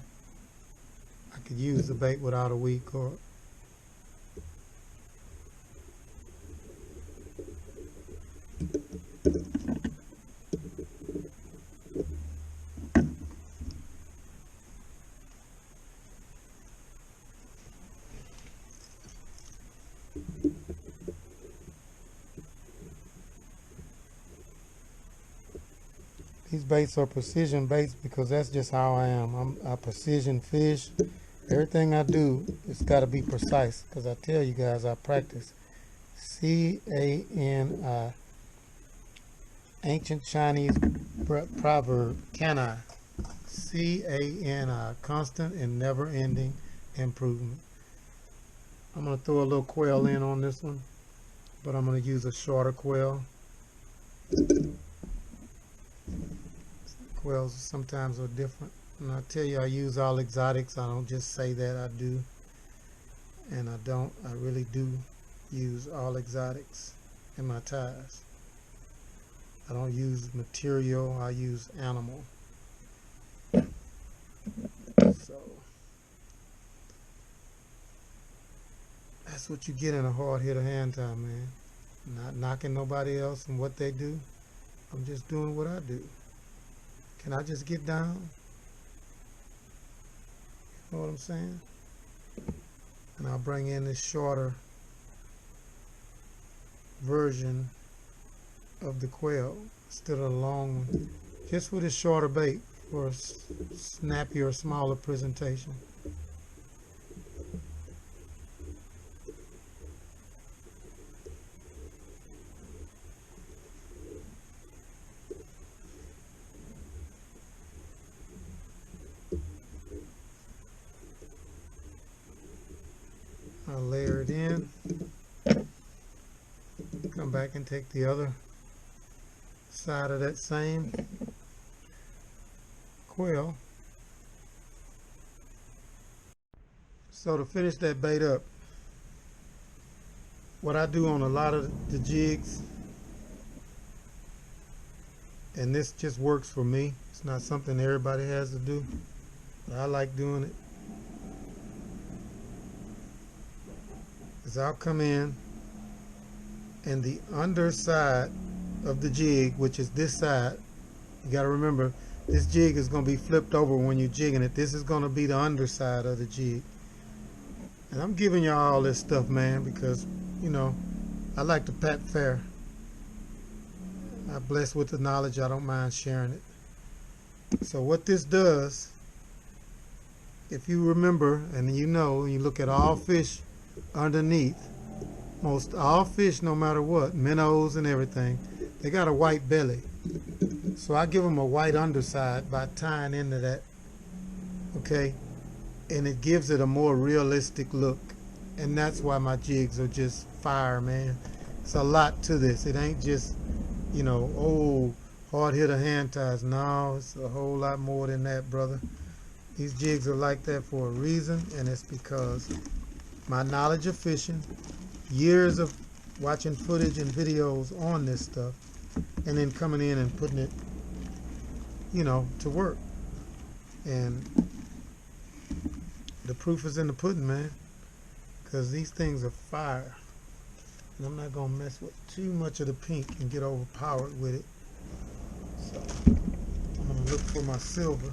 I could use the bait without a weed guard. These baits are precision baits because that's just how I am. I precision fish. Everything I do, it's got to be precise, because I tell you guys I practice. CANI. Ancient Chinese proverb, CANI. CANI. Constant and never-ending improvement. I'm going to throw a little quail in on this one. but I'm going to use a shorter quill. Quills sometimes are different. And I tell you, I use all exotics. I don't just say that, I do. And I really do use all exotics in my ties. I don't use material, I use animal. So that's what you get in a hard hitter hand tie, man. Not knocking nobody else and what they do. I'm just doing what I do. Can I just get down? You know what I'm saying? And I'll bring in this shorter version of the quill instead of the long one, just with a shorter bait for a snappier, smaller presentation. I'll layer it in, come back and take the other side of that same quill. So to finish that bait up, what I do on a lot of the jigs, and this just works for me, it's not something everybody has to do, but I like doing it, is I'll come in and the underside of the jig, which is this side, you got to remember this jig is going to be flipped over when you're jigging it. This is going to be the underside of the jig. And I'm giving y'all all this stuff, man, because, you know, I like to pat fair. I'm blessed with the knowledge. I don't mind sharing it. So what this does, if you remember, and you know, you look at all fish underneath, most all fish, no matter what, minnows and everything, they got a white belly. So I give them a white underside by tying into that, okay? And it gives it a more realistic look. And that's why my jigs are just fire, man. It's a lot to this. It ain't just, you know, oh, hard hitter hand ties. No, it's a whole lot more than that, brother. These jigs are like that for a reason, and it's because my knowledge of fishing, years of watching footage and videos on this stuff, and then coming in and putting it, you know, to work. And the proof is in the pudding, man, because these things are fire. And I'm not going to mess with too much of the pink and get overpowered with it. So I'm going to look for my silver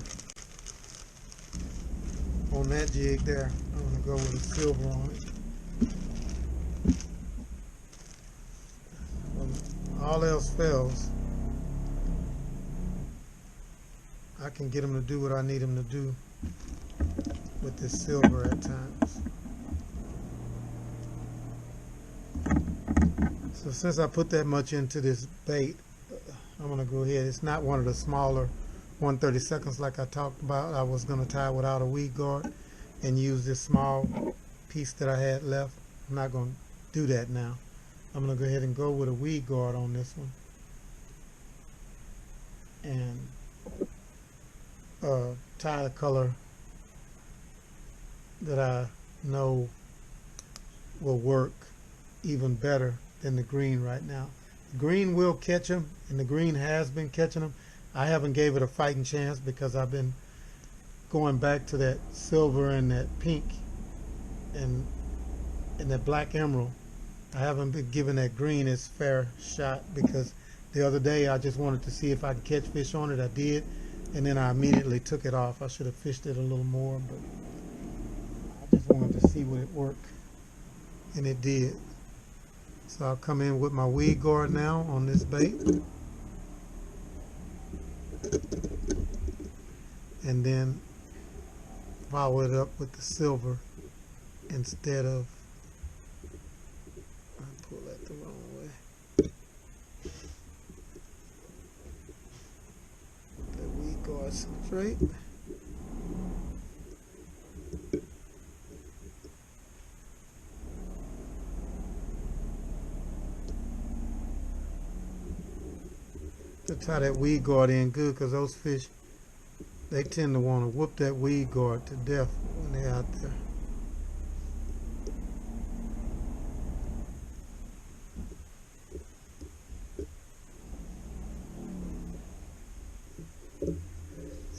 on that jig there. I'm going to go with a silver on it. All else fails, I can get them to do what I need them to do with this silver at times. So since I put that much into this bait, I'm going to go ahead. It's not one of the smaller 1/32 like I talked about. I was going to tie without a weed guard and use this small piece that I had left. I'm not going to do that now. I'm going to go ahead and go with a weed guard on this one and tie the color that I know will work even better than the green right now. The green will catch them, and the green has been catching them. I haven't gave it a fighting chance because I've been going back to that silver and that pink and that black emerald. I haven't been giving that green its fair shot because the other day I just wanted to see if I could catch fish on it. I did, and then I immediately took it off. I should have fished it a little more, but I just wanted to see would it work, and it did. So I'll come in with my weed guard now on this bait, and then follow it up with the silver instead of, I pull that the wrong way. That weed guard straight. to tie that weed guard in good, because those fish, they tend to want to whoop that weed guard to death when they're out there.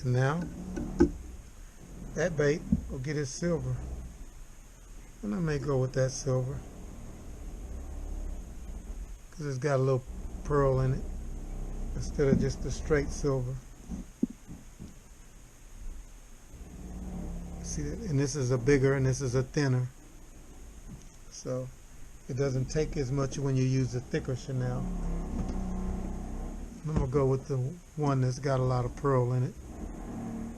And now, that bait will get his silver. And I may go with that silver, because it's got a little pearl in it instead of just the straight silver. See that? And this is a bigger and this is a thinner, so it doesn't take as much when you use the thicker Chanel. I'm gonna go with the one that's got a lot of pearl in it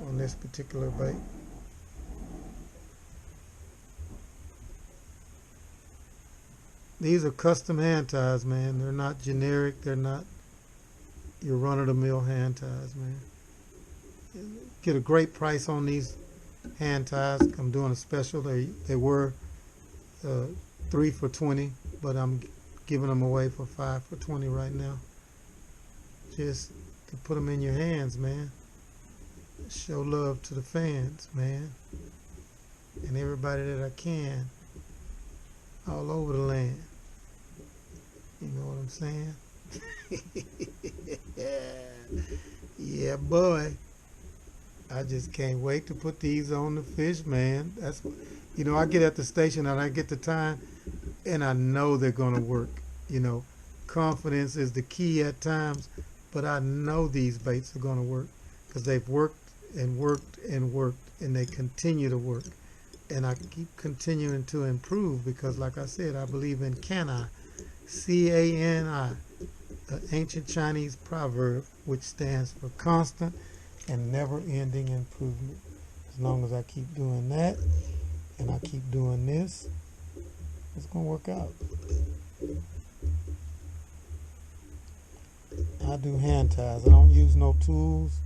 on this particular bait. These are custom hand ties, man. They're not generic. They're not your run-of-the-mill hand ties, man. Get a great price on these hand ties. I'm doing a special. They were 3 for $20, but I'm giving them away for 5 for $20 right now. Just to put them in your hands, man. Show love to the fans, man, and everybody that I can all over the land. You know what I'm saying? Yeah, boy. I just can't wait to put these on the fish, man. That's, you know, I get at the station and I get the time and I know they're gonna work. You know, confidence is the key at times, but I know these baits are gonna work because they've worked and worked and worked, and they continue to work. And I keep continuing to improve because, like I said, I believe in CANI, C-A-N-I, the ancient Chinese proverb, which stands for constant and never-ending improvement. As long as I keep doing that and I keep doing this, it's going to work out. I do hand ties. I don't use no tools.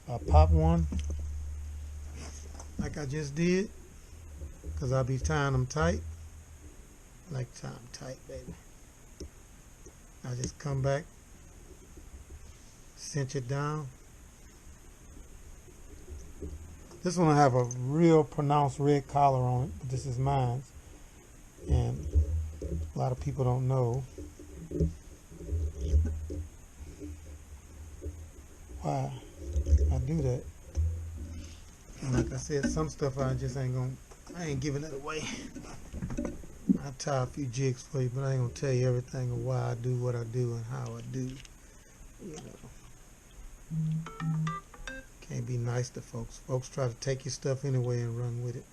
I pop one like I just did, because I'll be tying them tight. I like to tie them tight, baby. I just come back, cinch it down. This one will have a real pronounced red collar on it, but this is mine. And a lot of people don't know why I do that. And like I said, some stuff I just ain't ain't giving it away. I'll tie a few jigs for you, but I ain't gonna tell you everything of why I do what I do and how I do. You know, can't be nice to folks. Folks try to take your stuff anyway and run with it.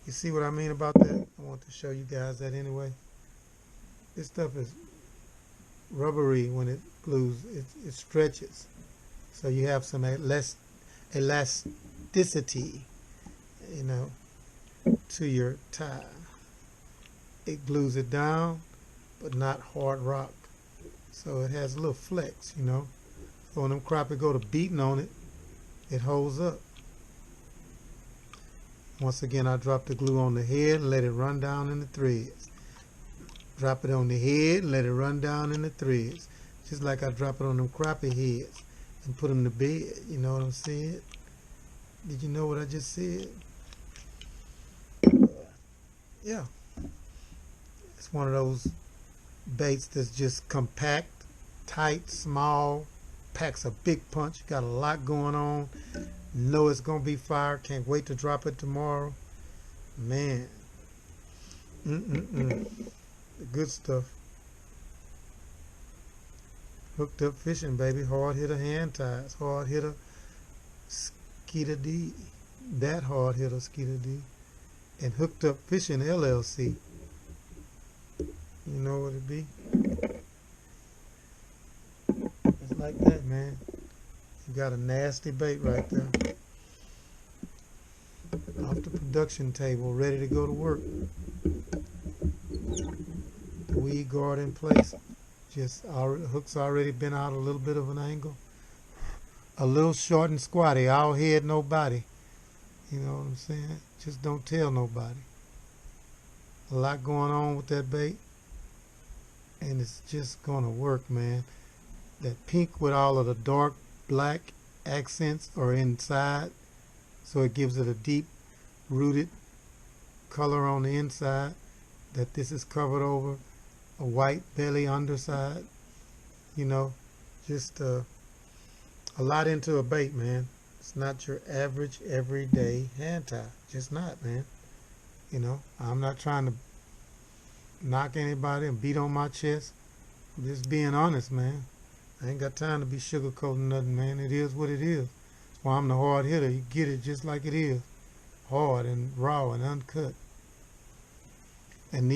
You see what I mean about that? I want to show you guys that anyway. This stuff is rubbery when it glues. It stretches, so you have some elasticity, you know, to your tie. It glues it down, but not hard rock. So it has a little flex, you know. So when them crappie go to beating on it, it holds up. Once again, I drop the glue on the head and let it run down in the threads. Drop it on the head and let it run down in the threads. Just like I drop it on them crappie heads and put them to bed. You know what I'm saying? Did you know what I just said? Yeah. It's one of those baits that's just compact, tight, small, packs a big punch, got a lot going on. Know it's gonna be fire. Can't wait to drop it tomorrow. Man. The good stuff. Hooked up fishing, baby. Hard hitter hand ties. Hard hitter Skeeter D. That hard hitter Skeeter D. And hooked up fishing LLC. You know what it be? It's like that, man. You got a nasty bait right there. Off the production table, ready to go to work. The weed guard in place. Just hook's already been out a little bit of an angle. A little short and squatty. All head, no body. You know what I'm saying? Just don't tell nobody. A lot going on with that bait. And it's just gonna work, man. that pink with all of the dark black accents are inside, so it gives it a deep rooted color on the inside, that this is covered over a white belly underside. You know, just a lot into a bait, man. It's not your average everyday hand tie. Just not, man. You know, I'm not trying to knock anybody and beat on my chest. I'm just being honest, man. I ain't got time to be sugarcoating nothing, man. It is what it is. That's why I'm the hard hitter. You get it just like it is. Hard and raw and uncut. And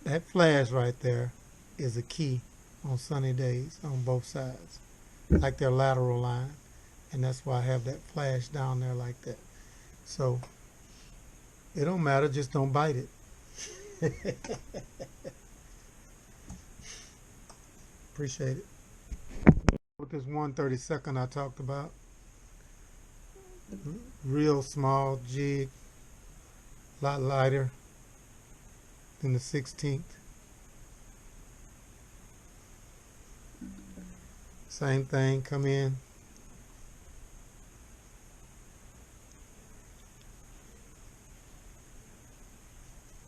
that flash right there is a key on sunny days on both sides. Like their lateral line. And that's why I have that flash down there like that. So, it don't matter, just don't bite it. Appreciate it. With this 1/32 I talked about, real small jig, a lot lighter than the 16th. Same thing, come in.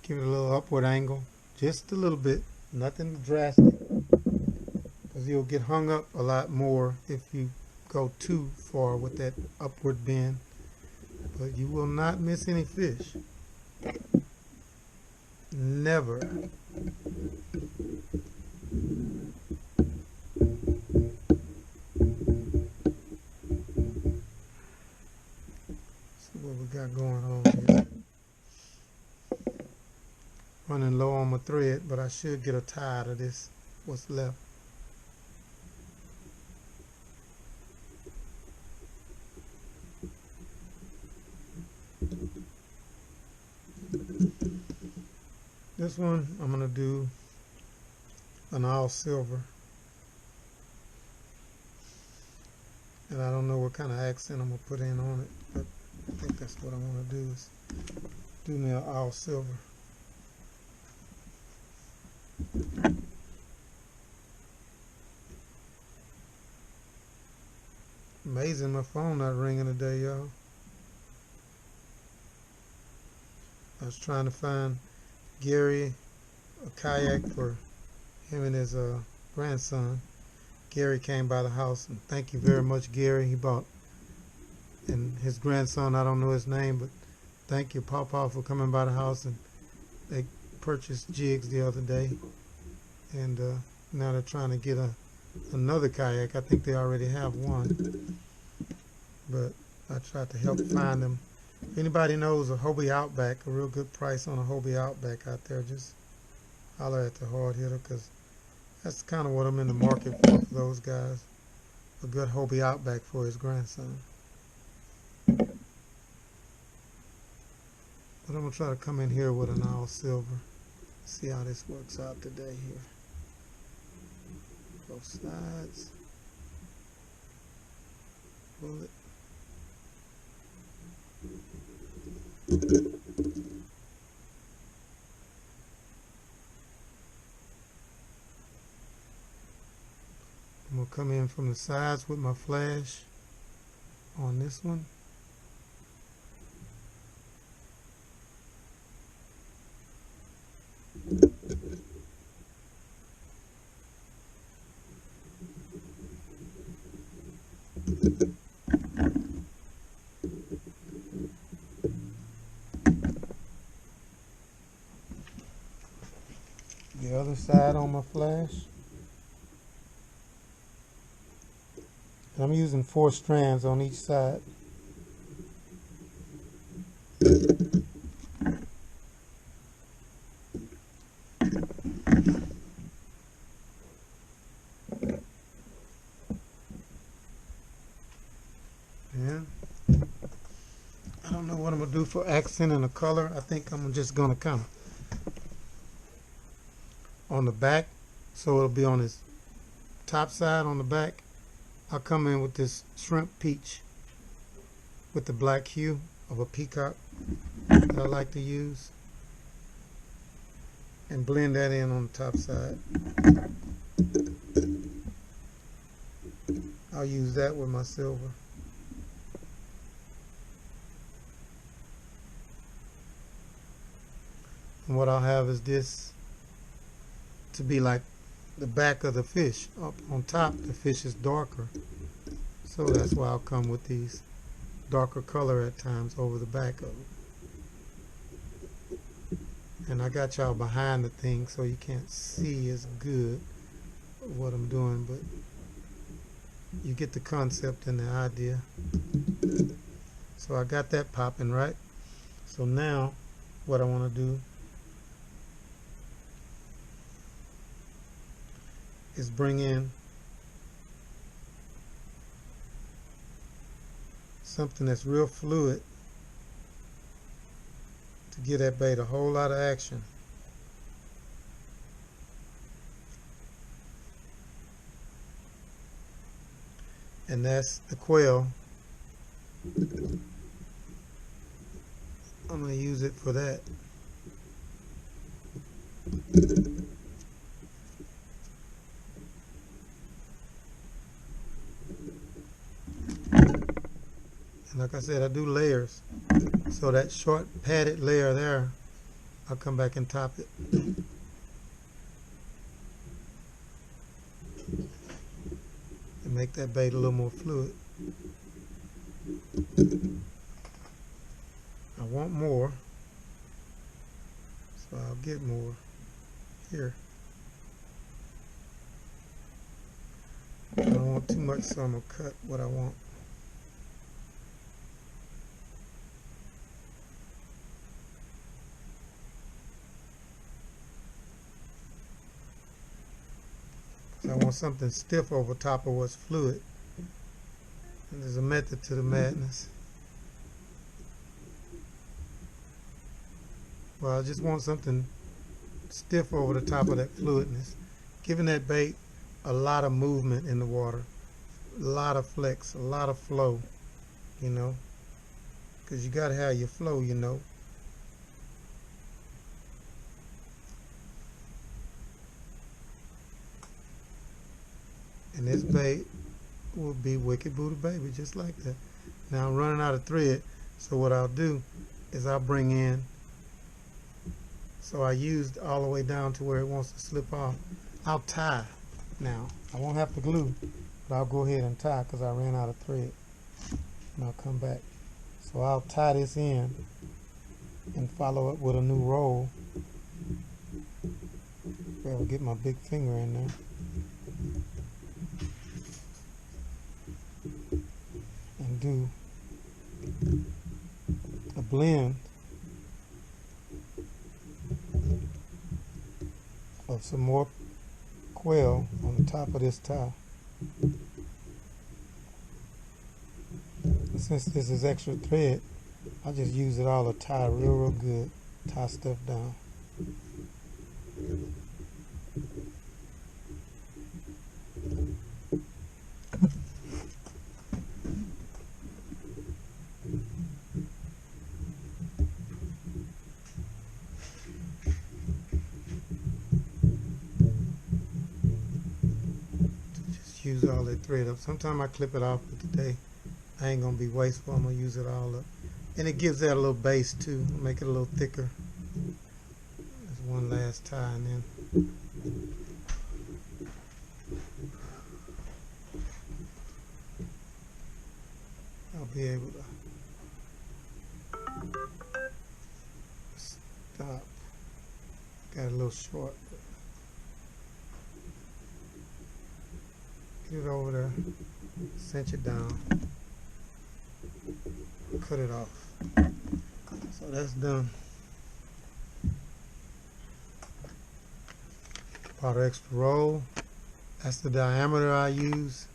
Give it a little upward angle, just a little bit, nothing drastic, because you'll get hung up a lot more if you go too far with that upward bend, but you will not miss any fish. Never. See what we got going on here. Running low on my thread, but I should get a tie out of this, what's left. This one I'm going to do an all silver, and I don't know what kind of accent I'm going to put in on it, but I think that's what I want to do, is do me an all silver. Amazing, my phone not ringing today, y'all. I was trying to find Gary a kayak for him and his grandson. Gary came by the house, and thank you very much, Gary. He bought, and his grandson, I don't know his name, but thank you, Pawpaw, for coming by the house, and they purchased Jigs the other day, and now they're trying to get another kayak. I think they already have one, but I tried to help find them. If anybody knows a Hobie Outback, a real good price on a Hobie Outback out there, just holler at the Hard Hitter, because that's kind of what I'm in the market for those guys. A good Hobie Outback for his grandson. But I'm going to try to come in here with an all silver. See how this works out today here. Both sides. Pull it. I'm going to come in from the sides with my flash on this one. The other side on my flash. And I'm using 4 strands on each side. And I don't know what I'm going to do for accent and the color. I think I'm just going to kind of on the back, so it'll be on his top side on the back. I'll come in with this shrimp peach with the black hue of a peacock that I like to use, and blend that in on the top side. I'll use that with my silver. And what I'll have is this to be like the back of the fish. Up on top, the fish is darker. So that's why I'll come with these darker color at times over the back of it. And I got y'all behind the thing so you can't see as good what I'm doing, but you get the concept and the idea. So I got that popping, right? So now what I want to do is bring in something that's real fluid to give that bait a whole lot of action. And that's the quail. I'm going to use it for that. And like I said, I do layers. So that short padded layer there, I'll come back and top it. And make that bait a little more fluid. I want more, so I'll get more here. I don't want too much, so I'm going to cut what I want. I want something stiff over top of what's fluid. And there's a method to the madness. Well, I just want something stiff over the top of that fluidness, giving that bait a lot of movement in the water, a lot of flex, a lot of flow, you know, because you got to have your flow, you know. And this bait will be Wicked Buddha Baby, just like that. Now I'm running out of thread, so what I'll do is I'll bring in, so I used all the way down to where it wants to slip off. I'll tie now. I won't have to glue, but I'll go ahead and tie because I ran out of thread. And I'll come back. So I'll tie this in and follow up with a new roll. I'll get my big finger in there. And do a blend of some more quail on the top of this tie. And since this is extra thread, I just use it all to tie real good, tie stuff down. Use all that thread up. Sometimes I clip it off, but today I ain't gonna be wasteful. I'm gonna use it all up, and it gives that a little base too, make it a little thicker. There's one last tie, and then I'll be able to stop. Got a little short. Get it over there, cinch it down, cut it off. So that's done. Bought an extra roll. That's the diameter I use.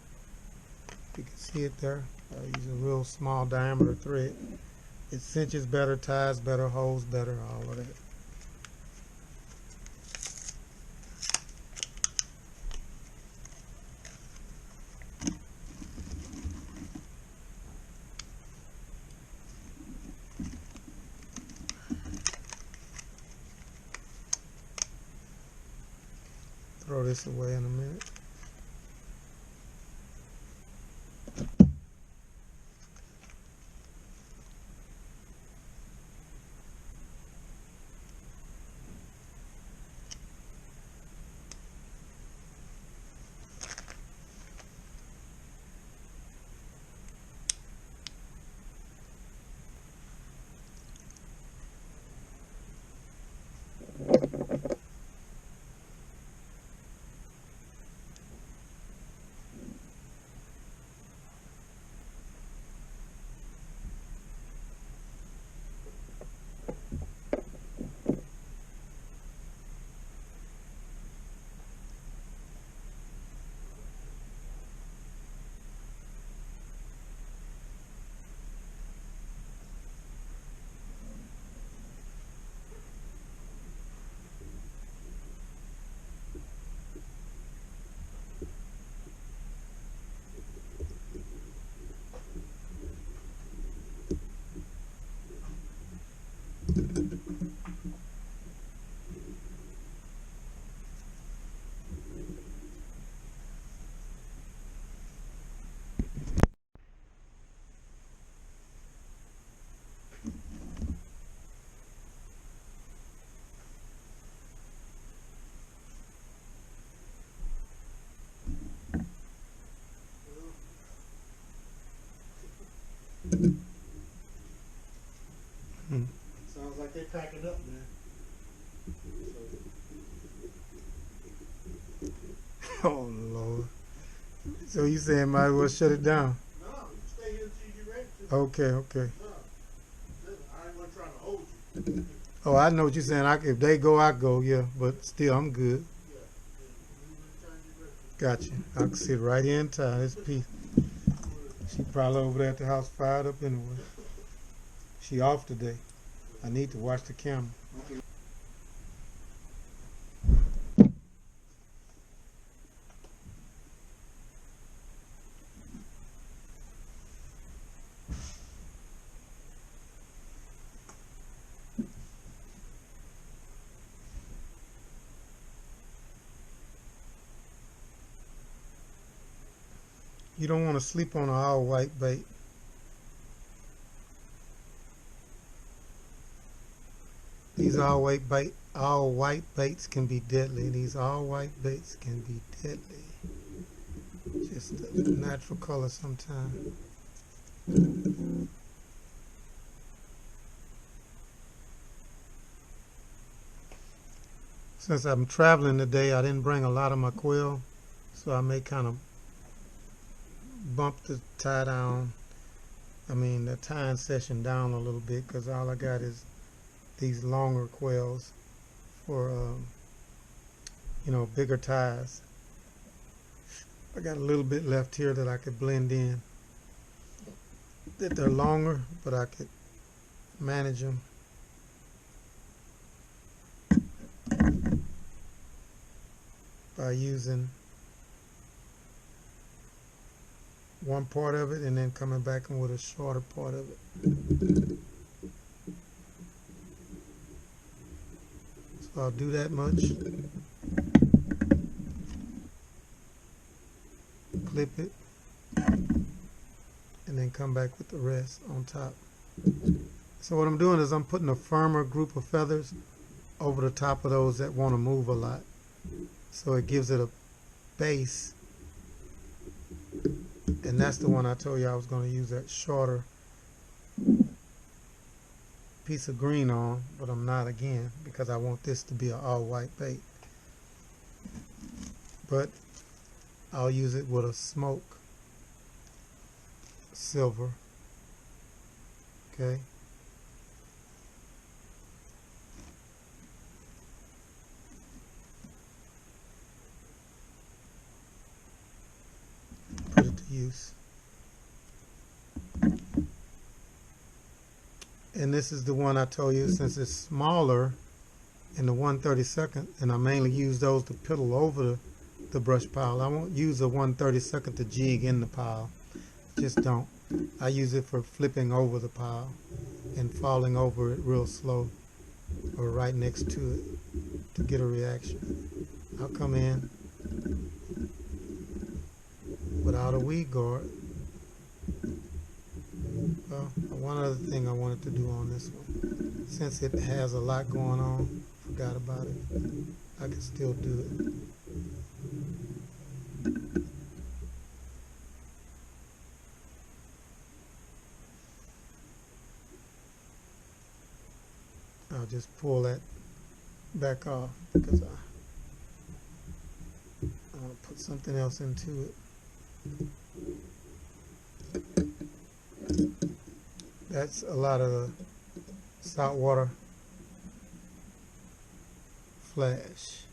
You can see it there. I use a real small diameter thread. It cinches better, ties better, holds better, all of that. throw this away in a minute. Sounds like they're packing up, man. Oh Lord. So you saying might as well shut it down? No, you stay here until you get ready to. Okay, okay. No. Listen, I ain't gonna try to hold you. Oh, I know what you're saying. If they go, I go. Yeah, but still, I'm good. Yeah. You anytime you ready. Gotcha. I can sit right here in time. It's peace. She probably over there at the house fired up anyway. She off today. I need to watch the camera. You don't want to sleep on an all white bait. These all white baits can be deadly. These all white baits can be deadly. Just the natural color sometimes. Since I'm traveling today, I didn't bring a lot of my quill, so I may kind of bump the the tying session down a little bit, because all I got is these longer quills for bigger ties. I got a little bit left here that I could blend in, that they're longer, but I could manage them. By using one part of it and then coming back in with a shorter part of it. So I'll do that much, clip it, and then come back with the rest on top. So what I'm doing is I'm putting a firmer group of feathers over the top of those that want to move a lot. So it gives it a base. And that's the one I told you I was going to use that shorter piece of green on, but I'm not again, because I want this to be an all white bait. But I'll use it with a smoke silver. Okay. Put it to use. And this is the one I told you, since it's smaller in the 1/32, and I mainly use those to piddle over the brush pile. I won't use a 1/32 to jig in the pile. Just don't. I use it for flipping over the pile and falling over it real slow or right next to it to get a reaction. I'll come in without a weed guard. Well, one other thing I wanted to do on this one, since it has a lot going on, forgot about it, I can still do it. I'll just pull that back off because I want to put something else into it. That's a lot of the saltwater flash.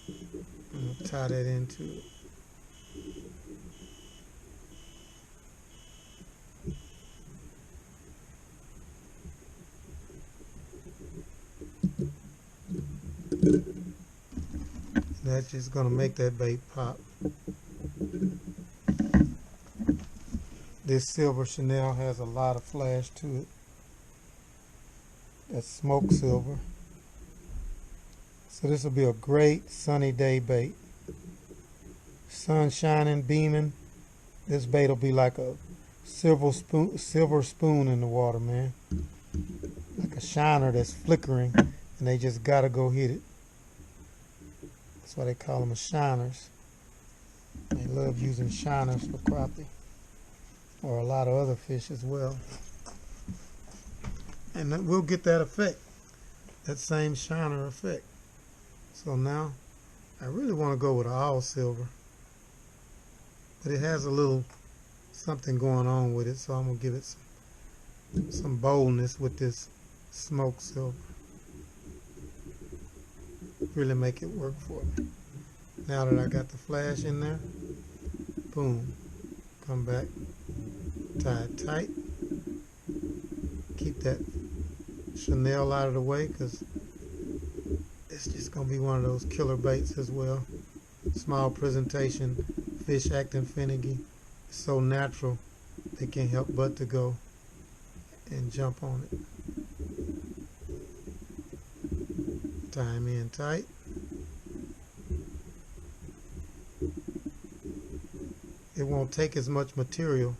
I'm going to tie that into it. That's just going to make that bait pop. This silver Chanel has a lot of flash to it. That's smoke silver. So this will be a great sunny day bait. Sun shining, beaming. This bait will be like a silver spoon in the water, man. Like a shiner that's flickering, and they just gotta go hit it. That's why they call them shiners. They love using shiners for crappie, or a lot of other fish as well. And we'll get that effect, that same shiner effect. So now, I really want to go with all silver, but it has a little something going on with it, so I'm gonna give it some boldness with this smoke silver. Really make it work for me. Now that I got the flash in there, boom, come back, tie it tight, keep that Chanel out of the way because it's just going to be one of those killer baits as well. Small presentation, fish acting finicky, it's so natural they can't help but to go and jump on it. Tie him in tight. It won't take as much material.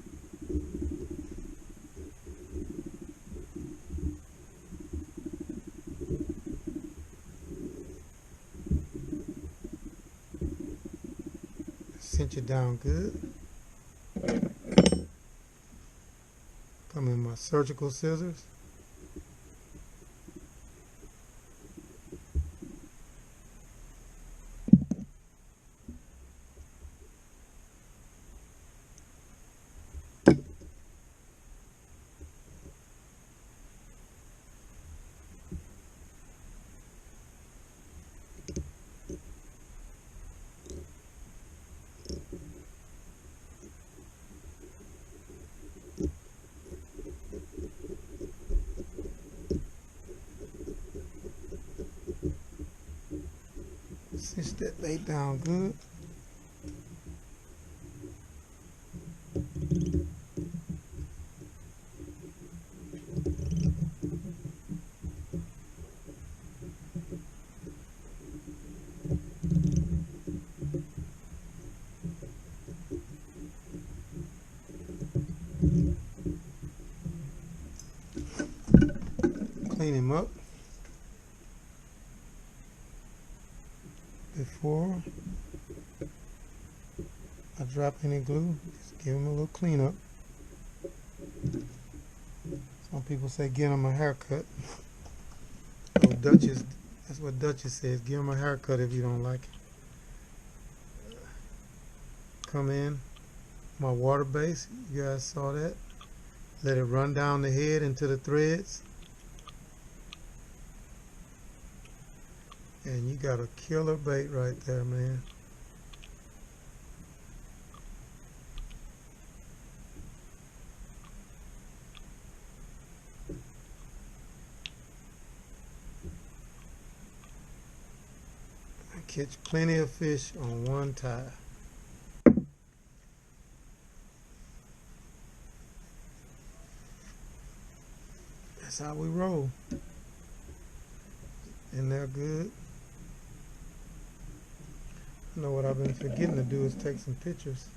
Cinch it down good. Come in my surgical scissors. Cinch that bait down good. Clean him up. Before I drop any glue, just give them a little cleanup. Some people say give them a haircut. Oh, Duchess, that's what Duchess says. Give them a haircut if you don't like it. Come in, my water base. You guys saw that. Let it run down the head into the threads. And you got a killer bait right there, man. I catch plenty of fish on one tie. That's how we roll. in there good. You know what I've been forgetting to do is take some pictures.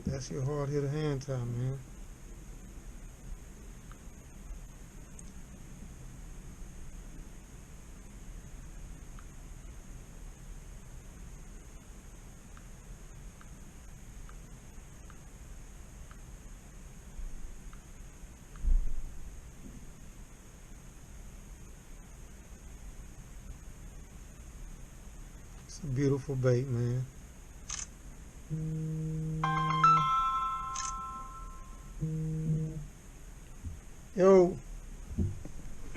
That's your hard hitter hand tie, man. It's a beautiful bait, man. Yo,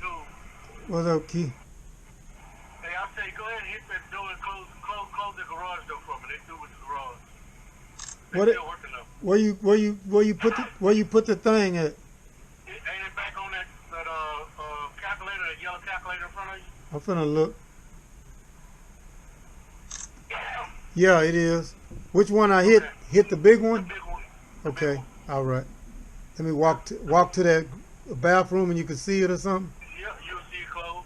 Yo, what's up, Key? hey, I say go ahead and hit that door and close the garage door for me. They through with the garage. They What it, still working though. where you put the thing at? Ain't it back on that calculator, that yellow calculator in front of you? I'm finna look. Yeah, it is. Which one I hit? Okay. Hit the big The one? big one. Okay, all right. Let me walk to that bathroom and you can see it or something. Yeah, you'll see it closed.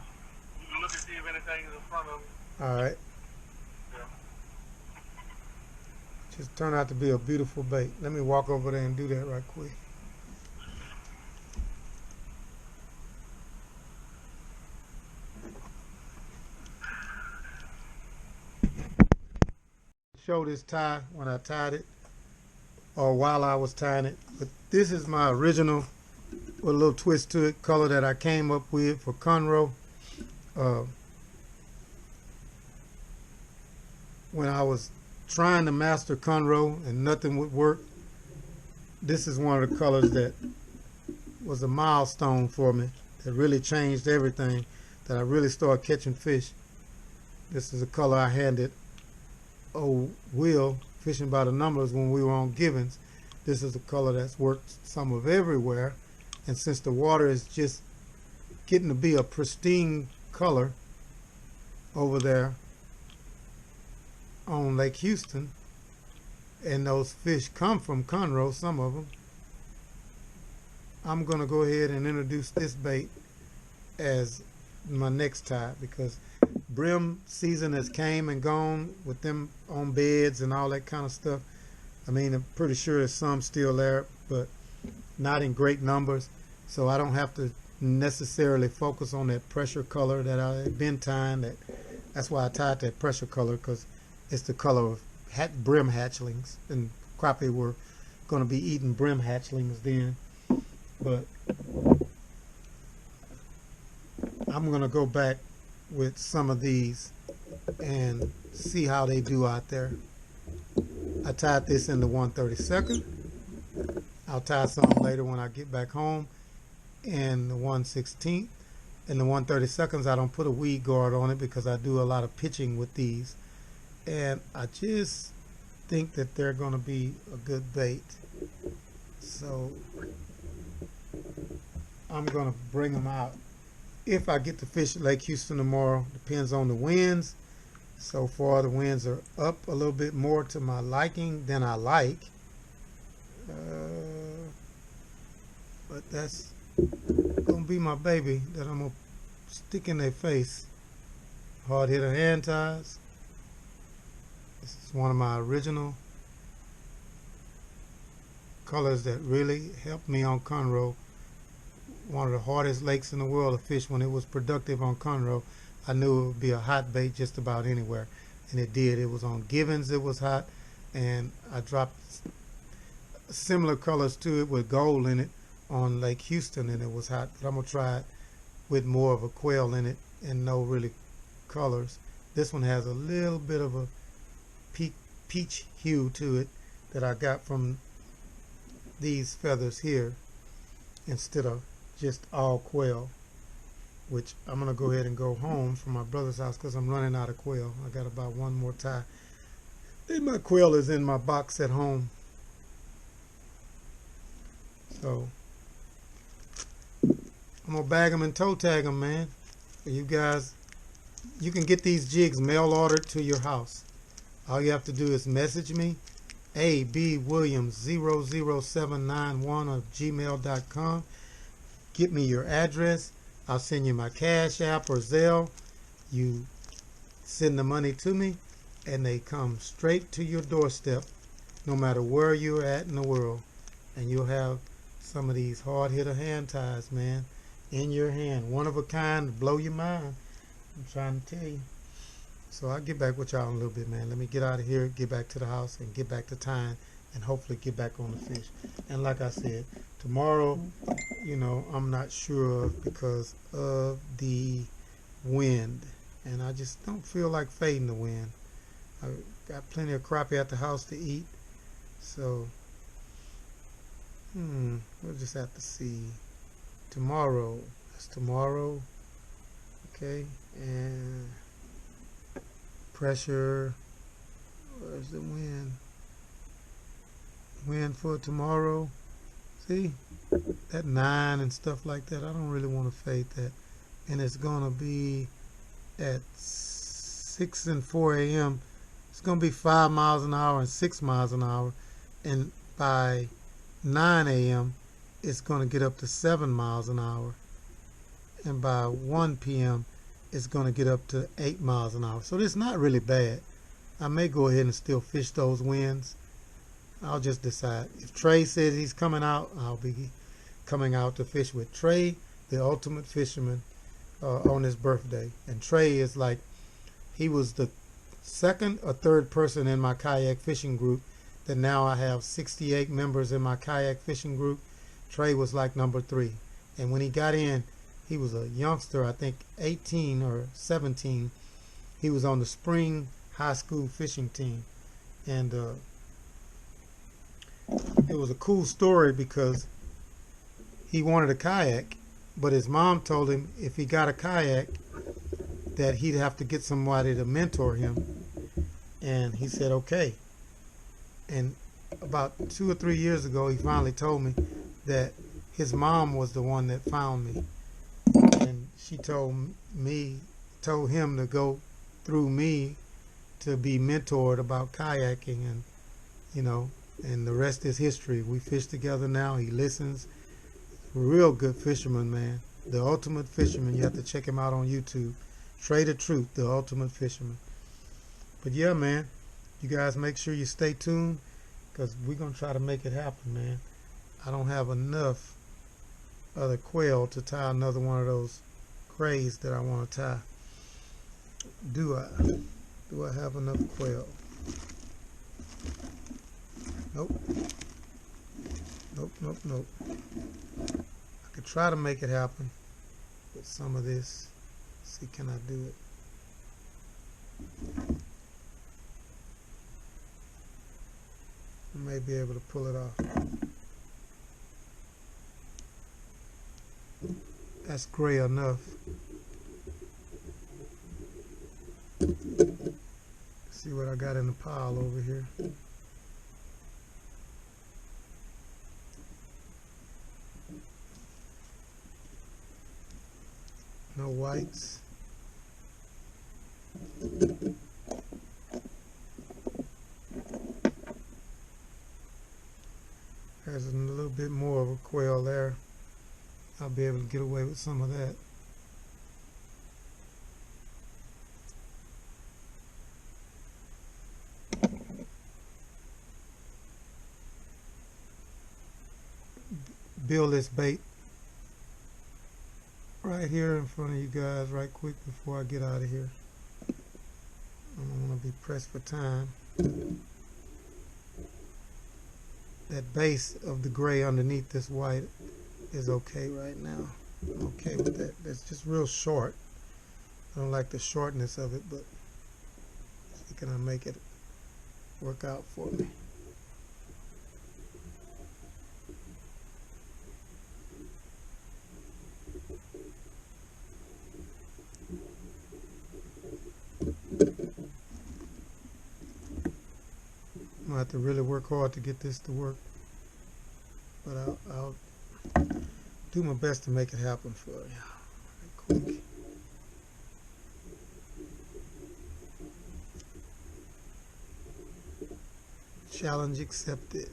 You can look and see if anything is in front of you. All right. Yeah. Just turned out to be a beautiful bait. Let me walk over there and do that right quick. Show this tie when I tied it or while I was tying it. But this is my original with a little twist to it color that I came up with for Conroe. When I was trying to master Conroe and nothing would work, this is one of the colors that was a milestone for me. That really changed everything, that I really started catching fish. This is a color I handed old Will, fishing by the numbers, when we were on Givens. This is a color that's worked some of everywhere, and since the water is just getting to be a pristine color over there on Lake Houston, and those fish come from Conroe, some of them, I'm gonna go ahead and introduce this bait as my next tie, because brim season has came and gone with them on beds and all that kind of stuff. I mean, I'm pretty sure there's some still there, but not in great numbers. So I don't have to necessarily focus on that pressure color that I've been tying. That's why I tied that pressure color, because it's the color of brim hatchlings, and crappie were going to be eating brim hatchlings then. But I'm going to go back with some of these and see how they do out there. I tied this in the 132nd. I'll tie some later when I get back home in the 116th. In the 132nds, I don't put a weed guard on it because I do a lot of pitching with these, and I just think that they're going to be a good bait. So I'm going to bring them out. If I get to fish at Lake Houston tomorrow, depends on the winds. So far, the winds are up a little bit more to my liking than I like. But that's going to be my baby that I'm going to stick in their face. Hard Hitta Hand Ties. This is one of my original colors that really helped me on Conroe. One of the hardest lakes in the world to fish. When it was productive on Conroe, I knew it would be a hot bait just about anywhere, and it did. It was on Givens, it was hot, and I dropped similar colors to it with gold in it on Lake Houston, and it was hot. But I'm gonna try it with more of a quail in it and no really colors. This one has a little bit of a peach hue to it that I got from these feathers here instead of just all quail, which I'm gonna go ahead and go home from my brother's house because I'm running out of quail. I got about one more tie. And my quail is in my box at home. So I'm gonna bag them and toe tag them, man. You guys, you can get these jigs mail ordered to your house. All you have to do is message me, abwilliams00791 Get me your address. I'll send you my Cash App or Zelle. You send the money to me, and they come straight to your doorstep, no matter where you're at in the world. And you'll have some of these hard hitter hand ties, man, in your hand. One of a kind to blow your mind. I'm trying to tell you. So I'll get back with y'all in a little bit, man. Let me get out of here, get back to the house, and get back to tying, and hopefully get back on the fish. And like I said, tomorrow, you know, I'm not sure because of the wind. And I just don't feel like fading the wind. I got plenty of crappie at the house to eat. So, we'll just have to see. Tomorrow. That's tomorrow. Okay. And pressure. Where's the wind? Wind for tomorrow. See? That 9 and stuff like that. I don't really want to fade that. And it's going to be at 6 and 4 a.m. It's going to be 5 miles an hour and 6 miles an hour. And by 9 a.m. it's going to get up to 7 miles an hour. And by 1 p.m. it's going to get up to 8 miles an hour. So it's not really bad. I may go ahead and still fish those winds. I'll just decide. If Trey says he's coming out, I'll be coming out to fish with Trey, the ultimate fisherman, on his birthday. And Trey is like, he was the second or third person in my kayak fishing group. That now I have 68 members in my kayak fishing group. Trey was like number 3. And when he got in, he was a youngster, I think 18 or 17. He was on the spring high school fishing team. And it was a cool story because he wanted a kayak, but his mom told him if he got a kayak that he'd have to get somebody to mentor him. And he said, okay. And about 2 or 3 years ago, he finally told me that his mom was the one that found me. And she told him to go through me to be mentored about kayaking, and, you know, and the rest is history. We fish together now. He listens. Real good fisherman, man. The ultimate fisherman. You have to check him out on YouTube. Trey the Truth, the ultimate fisherman. But yeah, man, you guys make sure you stay tuned, because we're going to try to make it happen, man. I don't have enough of the quail to tie another one of those crays that I want to tie. Do I? Do I have enough quail? Nope. Nope, nope, nope. I could try to make it happen with some of this. See, can I do it? I may be able to pull it off. That's gray enough. See what I got in the pile over here. No whites. There's a little bit more of a quail there. I'll be able to get away with some of that. Build this bait right here in front of you guys right quick before I get out of here. I don't want to be pressed for time. That base of the gray underneath this white is okay right now. I'm okay with that. That's just real short. I don't like the shortness of it, but see, can I make it work out for me? I'm gonna have to really work hard to get this to work, but I'll do my best to make it happen for you. Right quick. Challenge accepted.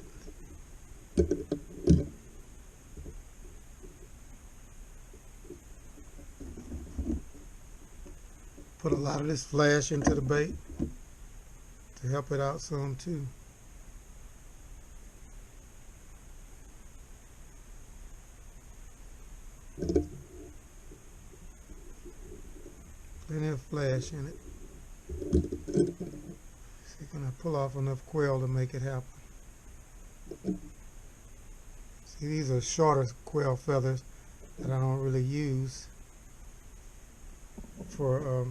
Put a lot of this flash into the bait to help it out some too. Plenty of flash in it. See, can I pull off enough quail to make it happen? See, these are shorter quail feathers that I don't really use for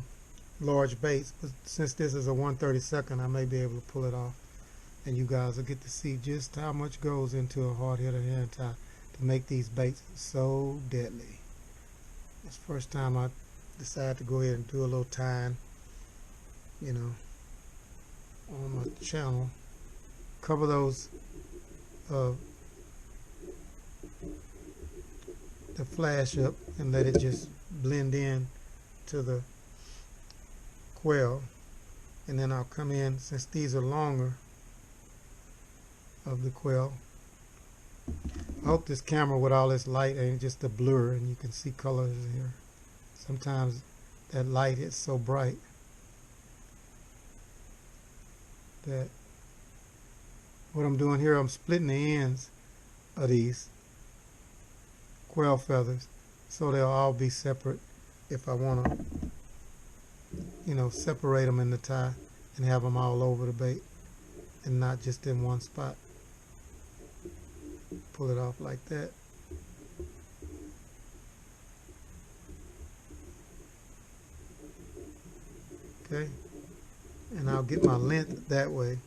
large baits, but since this is a 1/32, I may be able to pull it off, and you guys will get to see just how much goes into a hard hitter hand tie to make these baits so deadly. It's the first time I decided to go ahead and do a little tying, you know, on my channel. Cover those the flash up and let it just blend in to the quail, and then I'll come in, since these are longer of the quail. I hope this camera with all this light ain't just a blur and you can see colors here. Sometimes that light is so bright that what I'm doing here, I'm splitting the ends of these quail feathers so they'll all be separate if I want to, you know, separate them in the tie and have them all over the bait and not just in one spot. Pull it off like that. Okay, and I'll get my length that way.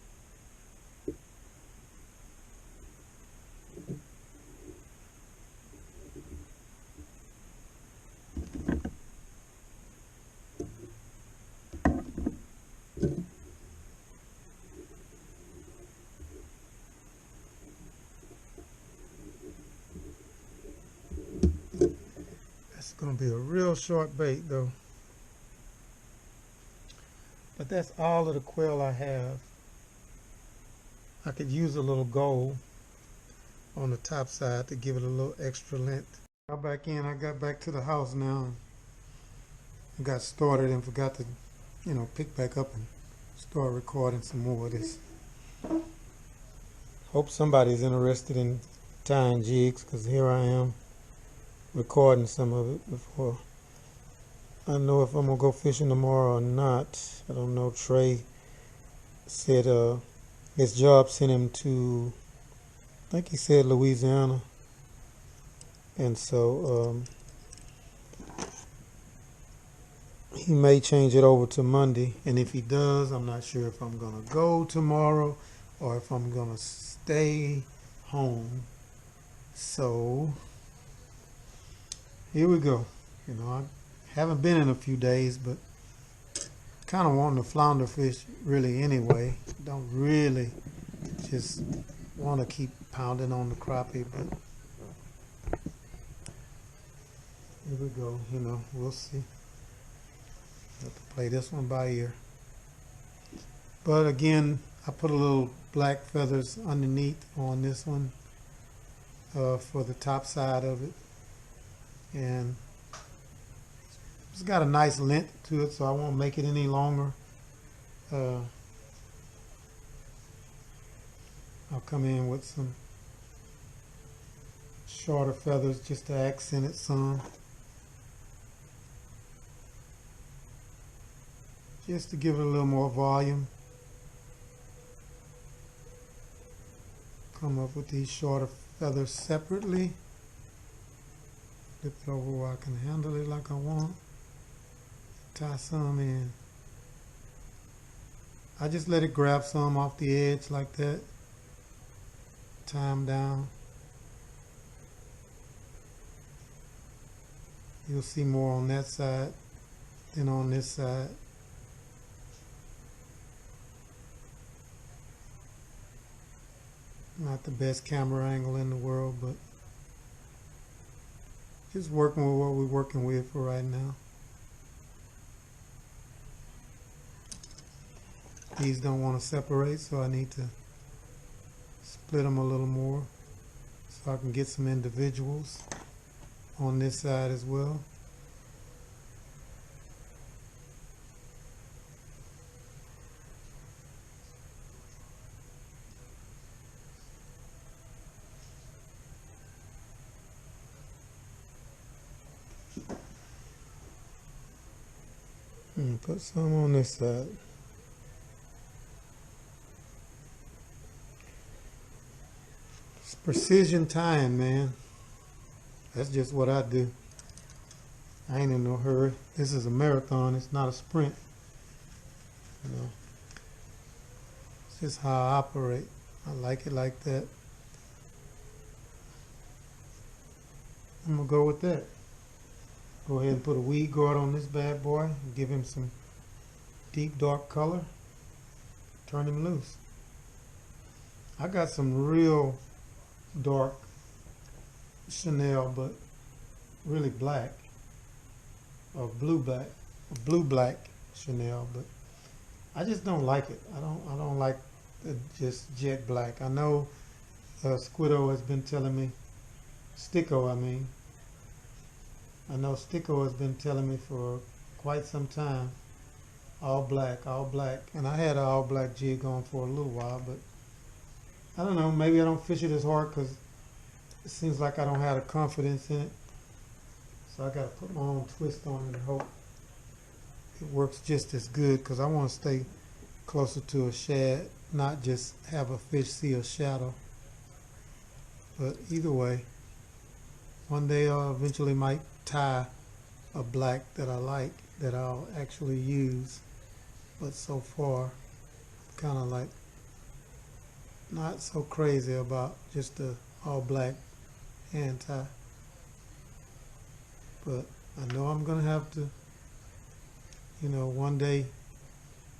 That's going to be a real short bait though. But that's all of the quail I have. I could use a little gold on the top side to give it a little extra length. I got back in, I got back to the house now and got started and forgot to, you know, pick back up and start recording some more of this. Hope somebody's interested in tying jigs, because here I am recording some of it before I know if I'm gonna go fishing tomorrow or not. I don't know. Trey said his job sent him to, I think he said Louisiana, and so he may change it over to Monday, and if he does, I'm not sure if I'm gonna go tomorrow or if I'm gonna stay home. So here we go. You know, I haven't been in a few days, but kind of wanting to flounder fish really anyway. Don't really just want to keep pounding on the crappie, but here we go. You know, we'll see. Have to play this one by ear. But again, I put a little black feathers underneath on this one for the top side of it, and it's got a nice length to it, so I won't make it any longer. I'll come in with some shorter feathers just to accent it some, just to give it a little more volume. Come up with these shorter feathers separately. Flip it over where I can handle it like I want. Tie some in. I just let it grab some off the edge like that. Tie them down. You'll see more on that side than on this side. Not the best camera angle in the world, but just working with what we're working with for right now. These don't want to separate, so I need to split them a little more so I can get some individuals on this side as well. And put some on this side. It's precision tying, man. That's just what I do. I ain't in no hurry. This is a marathon. It's not a sprint. You know, it's just how I operate. I like it like that. I'm gonna go with that. Go ahead and put a weed guard on this bad boy and give him some deep dark color. Turn him loose. I got some real dark Chanel, but really black, or blue black Chanel, but I just don't like it. I don't like just jet black. I know Squiddo has been telling me, Sticko I mean, I know Sticko has been telling me for quite some time, all black, and I had an all black jig on for a little while, but I don't know, maybe I don't fish it as hard because it seems like I don't have the confidence in it, so I got to put my own twist on it and hope it works just as good, because I want to stay closer to a shad, not just have a fish see a shadow. But either way, one day I eventually might tie a black that I like, that I'll actually use, but so far kind of like not so crazy about just the all black hand tie, but I know I'm gonna have to, you know, one day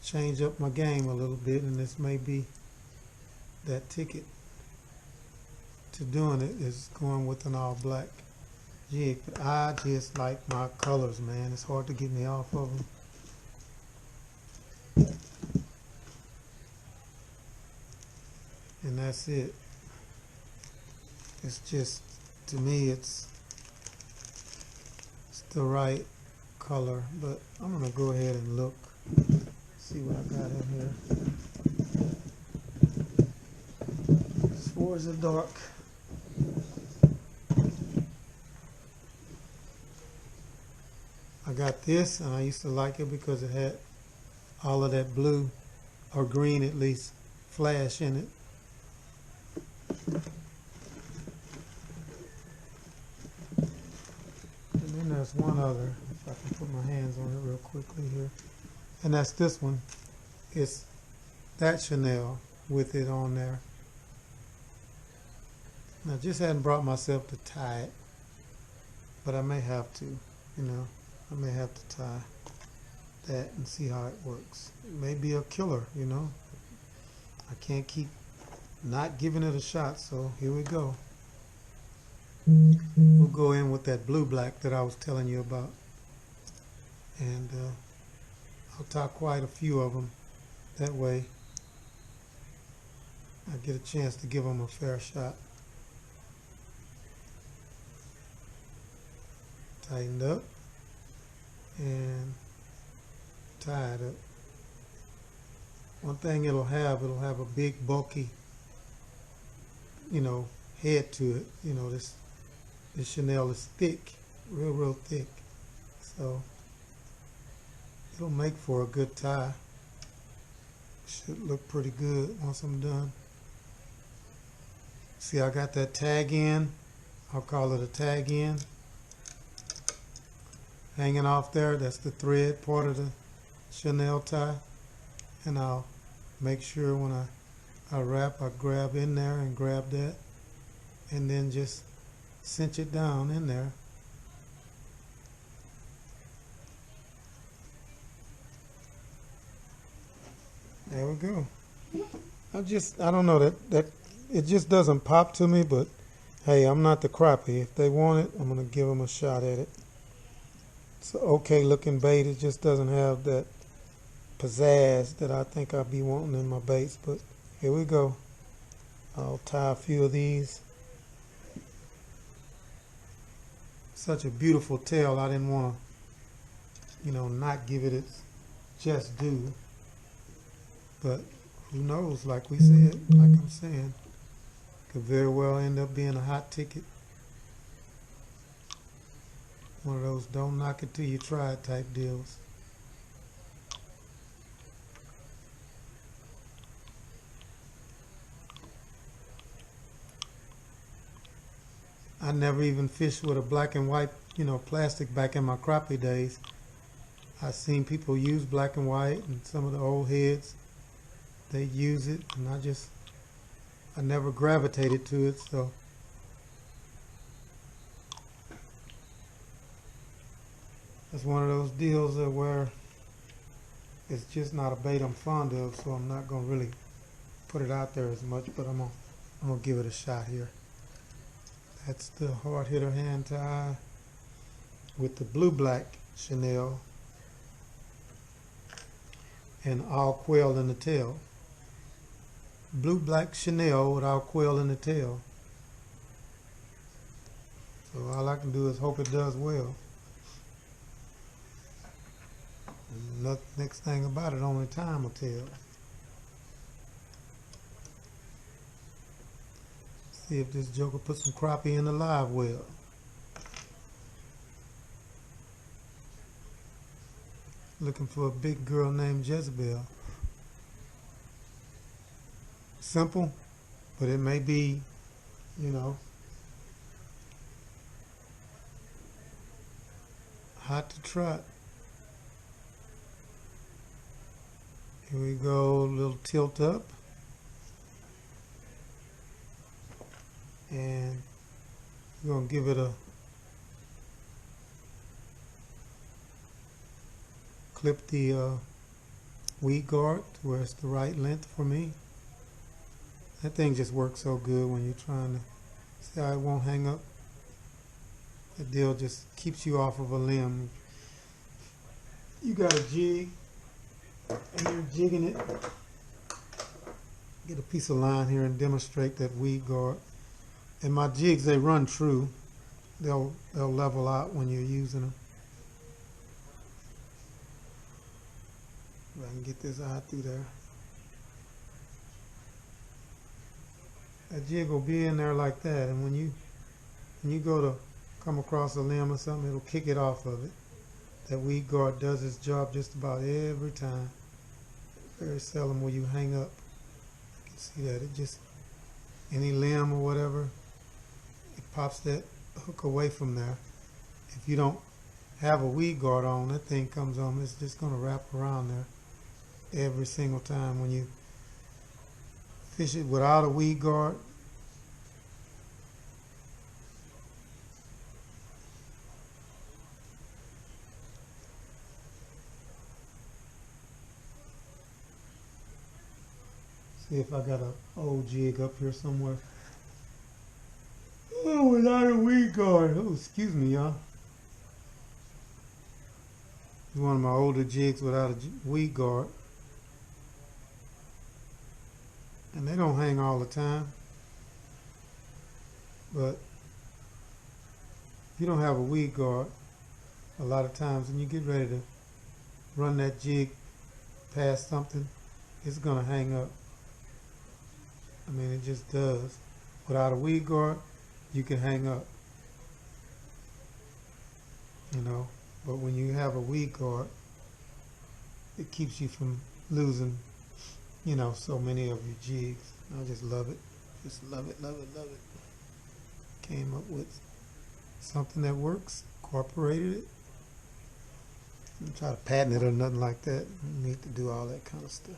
change up my game a little bit, and this may be that ticket to doing it, is going with an all black jig. But I just like my colors, man. It's hard to get me off of them. And that's it. It's just, to me, it's the right color. But I'm gonna go ahead and look, see what I got in here. As far as the dark, I got this, and I used to like it because it had all of that blue, or green at least, flash in it. And then there's one other, if I can put my hands on it real quickly here, and that's this one. It's that Chanel with it on there. And I just hadn't brought myself to tie it, but I may have to, you know. I may have to tie that and see how it works. It may be a killer, you know. I can't keep not giving it a shot, so here we go. We'll go in with that blue black that I was telling you about, and I'll tie quite a few of them. That way I get a chance to give them a fair shot. Tightened up and tied up. One thing it'll have a big bulky, you know, head to it. You know, this Chanel is thick, real thick, so it'll make for a good tie. Should look pretty good once I'm done. See, I got that tag end, I'll call it a tag end, hanging off there. That's the thread part of the Chanel tie, and I'll make sure when I wrap, I grab in there and grab that, and then just cinch it down in there. There we go. I don't know, that it just doesn't pop to me, but hey, I'm not the crappie. If they want it, I'm gonna give them a shot at it. It's an okay looking bait. It just doesn't have that pizzazz that I think I'd be wanting in my baits, but here we go. I'll tie a few of these. Such a beautiful tail, I didn't want to, not give it its just due. But who knows, like we said, like I'm saying, could very well end up being a hot ticket. One of those don't knock it till you try it type deals. I never even fished with a black and white, plastic back in my crappie days. I seen people use black and white, and some of the old heads, they use it, and I never gravitated to it, so. It's one of those deals where it's just not a bait I'm fond of, so I'm not gonna really put it out there as much, but I'm gonna give it a shot here. That's the Hard Hitta Hand Tie with the blue-black chenille and all quail in the tail. Blue-black chenille with all quail in the tail. So all I can do is hope it does well. And the next thing about it, only time will tell. See if this joker puts some crappie in the live well. Looking for a big girl named Jezebel. Simple, but it may be, hot to trot. Here we go, a little tilt up. And we're going to give it a clip the weed guard to where it's the right length for me. That thing just works so good when you're trying to see how it won't hang up. That deal just keeps you off of a limb. You got a jig and you're jigging it. Get a piece of line here and demonstrate that weed guard. And my jigs, they run true. They'll level out when you're using them. If I can get this eye through there. That jig will be in there like that, and when you go to come across a limb or something, it'll kick it off of it. That weed guard does its job just about every time. Very seldom will you hang up. You can see that it just, any limb or whatever, it pops that hook away from there. If you don't have a weed guard on, that thing comes on, it's just going to wrap around there every single time. When you fish it without a weed guard, see if I got an old jig up here somewhere. Oh, without a weed guard. Oh, excuse me, y'all. It's one of my older jigs without a weed guard. And they don't hang all the time. But if you don't have a weed guard, a lot of times when you get ready to run that jig past something, it's going to hang up. I mean, it just does. Without a weed guard, you can hang up. But when you have a weed guard, it keeps you from losing, so many of your jigs. I just love it. Just love it, love it, love it. Came up with something that works, incorporated it. Don't try to patent it or nothing like that. You need to do all that kind of stuff.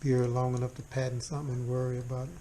Be here long enough to patent something and worry about it.